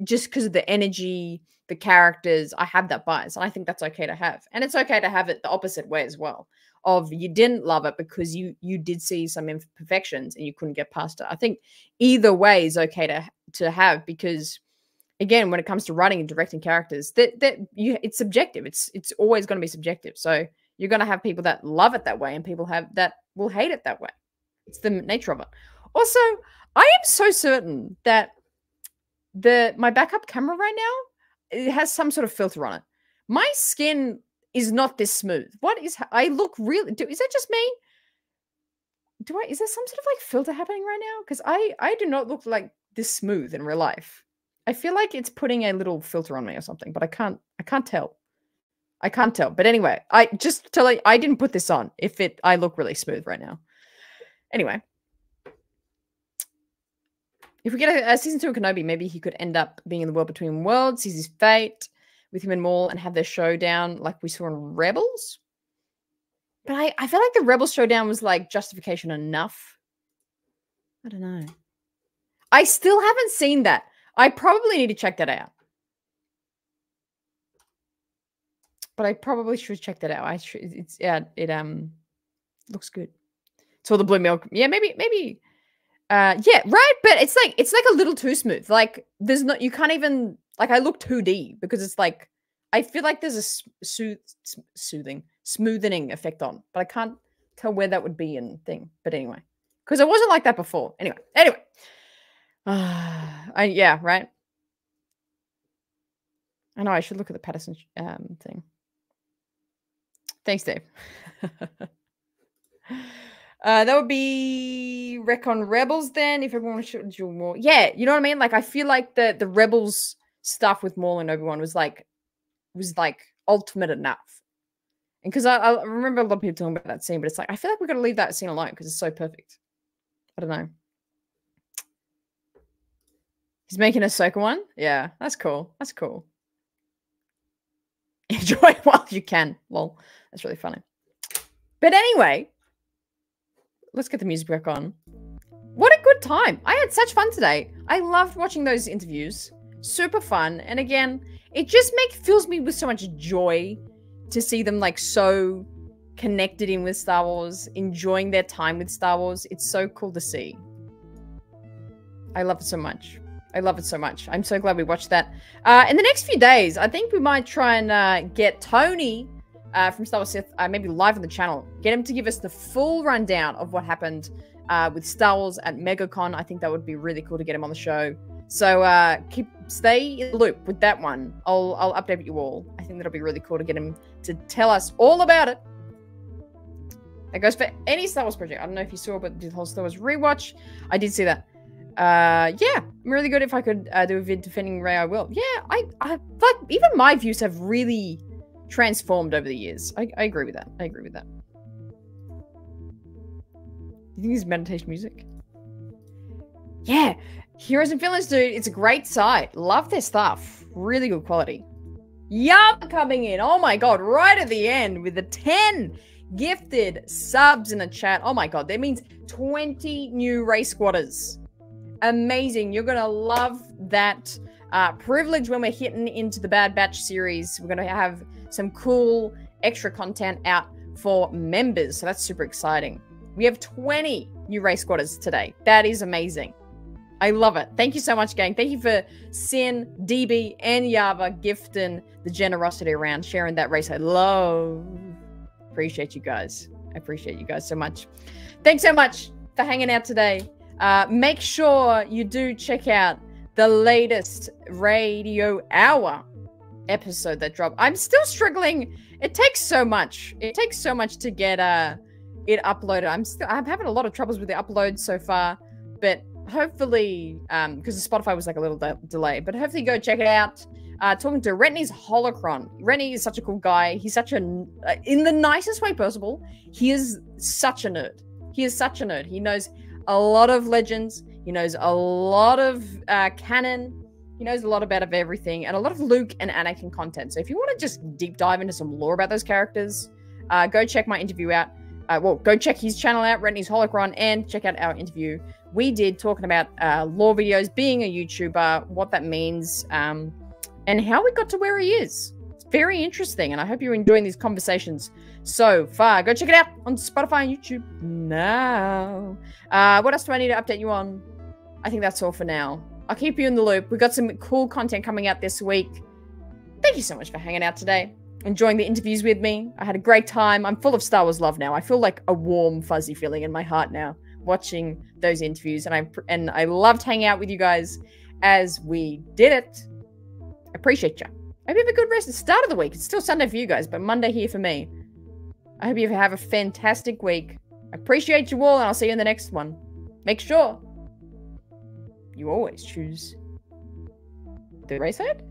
just because of the energy, the characters, I have that bias. And I think that's okay to have. And it's okay to have it the opposite way as well. Of you didn't love it because you did see some imperfections and you couldn't get past it. I think either way is okay to have, because again, when it comes to writing and directing characters, it's subjective. It's always going to be subjective. So you're going to have people that love it that way and people that will hate it that way. It's the nature of it. Also, I am so certain that my backup camera right now, it has some sort of filter on it. My skin is not this smooth. I look really, is that just me? Is there some sort of like filter happening right now? Because I do not look like this smooth in real life. I feel like it's putting a little filter on me or something, but I can't tell. I can't tell. But anyway, I didn't put this on I look really smooth right now. Anyway. If we get a season 2 of Kenobi, maybe he could end up being in the world between worlds, sees his fate with him and Maul, and have their showdown like we saw in Rebels. But I feel like the Rebels showdown was like justification enough. I don't know. I still haven't seen that. I probably need to check that out. But I probably should check that out. It looks good. It's all the blue milk. Yeah, maybe. Yeah, right. But it's like a little too smooth. Like you can't even, like, I look 2D because it's like, I feel like there's a smoothening effect on, but I can't tell where that would be in thing. But anyway, because it wasn't like that before. Anyway. Yeah, right. I know I should look at the Patterson thing. Thanks, Dave. That would be Recon Rebels then, if everyone should do more. Yeah, you know what I mean? Like, I feel like the Rebels stuff with Maul and Obi-Wan was like ultimate enough. And because I remember a lot of people talking about that scene, but it's like, I feel like we've got to leave that scene alone because it's so perfect. I don't know. He's making a Ahsoka one? Yeah, that's cool. That's cool. Enjoy while you can. Lol. That's really funny. But anyway, let's get the music back on. What a good time. I had such fun today. I loved watching those interviews. Super fun. And again, it just fills me with so much joy to see them like so connected in with Star Wars, enjoying their time with Star Wars. It's so cool to see. I love it so much. I love it so much. I'm so glad we watched that. In the next few days, I think we might try and get Tony from Star Wars Sith, maybe live on the channel. Get him to give us the full rundown of what happened with Star Wars at Megacon. I think that would be really cool to get him on the show. So stay in the loop with that one. I'll update you all. I think that'll be really cool to get him to tell us all about it. That goes for any Star Wars project. I don't know if you saw, but the whole Star Wars rewatch, I did see that. Yeah, I'm really good. If I could do a vid defending Rey, I will. Yeah, I like, even my views have really transformed over the years. I agree with that. I agree with that. You think it's meditation music? Yeah. Heroes and Villains, dude. It's a great site. Love their stuff. Really good quality. Yup, coming in. Oh my god, right at the end with the 10 gifted subs in the chat. Oh my god, that means 20 new race squatters. Amazing. You're gonna love that privilege when we're hitting into the Bad Batch series. We're gonna have some cool extra content out for members, so that's super exciting. We have 20 new race squatters today. That is amazing. I love it. Thank you so much, gang. Thank you for Sin, DB, and Yava gifting the generosity around, sharing that race. I love. Appreciate you guys. I appreciate you guys so much. Thanks so much for hanging out today. Make sure you do check out the latest Radio Hour episode that dropped. I'm still struggling. It takes so much. It takes so much to get it uploaded. I'm having a lot of troubles with the upload so far, but hopefully, because the Spotify was like a little delay, but hopefully go check it out. Talking to Retney's Holocron. Retney is such a cool guy. He's such in the nicest way possible. He is such a nerd. He is such a nerd. He knows a lot of legends. He knows a lot of canon. He knows a lot about everything and a lot of Luke and Anakin content. So if you want to just deep dive into some lore about those characters, go check my interview out. Well, go check his channel out, Retney's Holocron, and check out our interview we did talking about lore videos, being a YouTuber, what that means, and how we got to where he is. It's very interesting, and I hope you're enjoying these conversations so far. Go check it out on Spotify and YouTube now. What else do I need to update you on? I think that's all for now. I'll keep you in the loop. We've got some cool content coming out this week. Thank you so much for hanging out today, enjoying the interviews with me. I had a great time. I'm full of Star Wars love now. I feel like a warm, fuzzy feeling in my heart now watching those interviews, and I loved hanging out with you guys as we did it. I appreciate you. I hope you have a good rest at the start of the week. It's still Sunday for you guys, but Monday here for me. I hope you have a fantastic week. I appreciate you all, and I'll see you in the next one. Make sure you always choose the right side.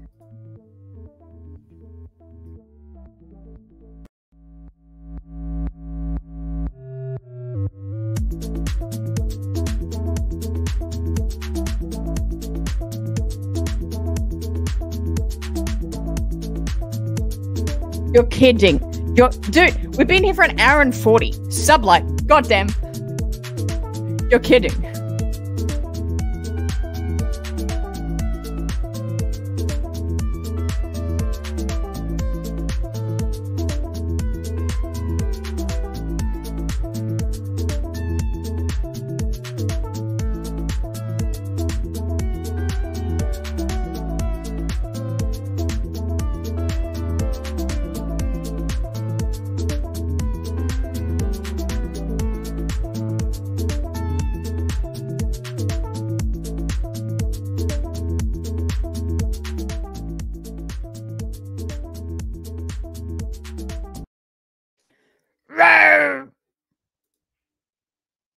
You're kidding. Dude, we've been here for an hour and 40. Sublight. Goddamn. You're kidding.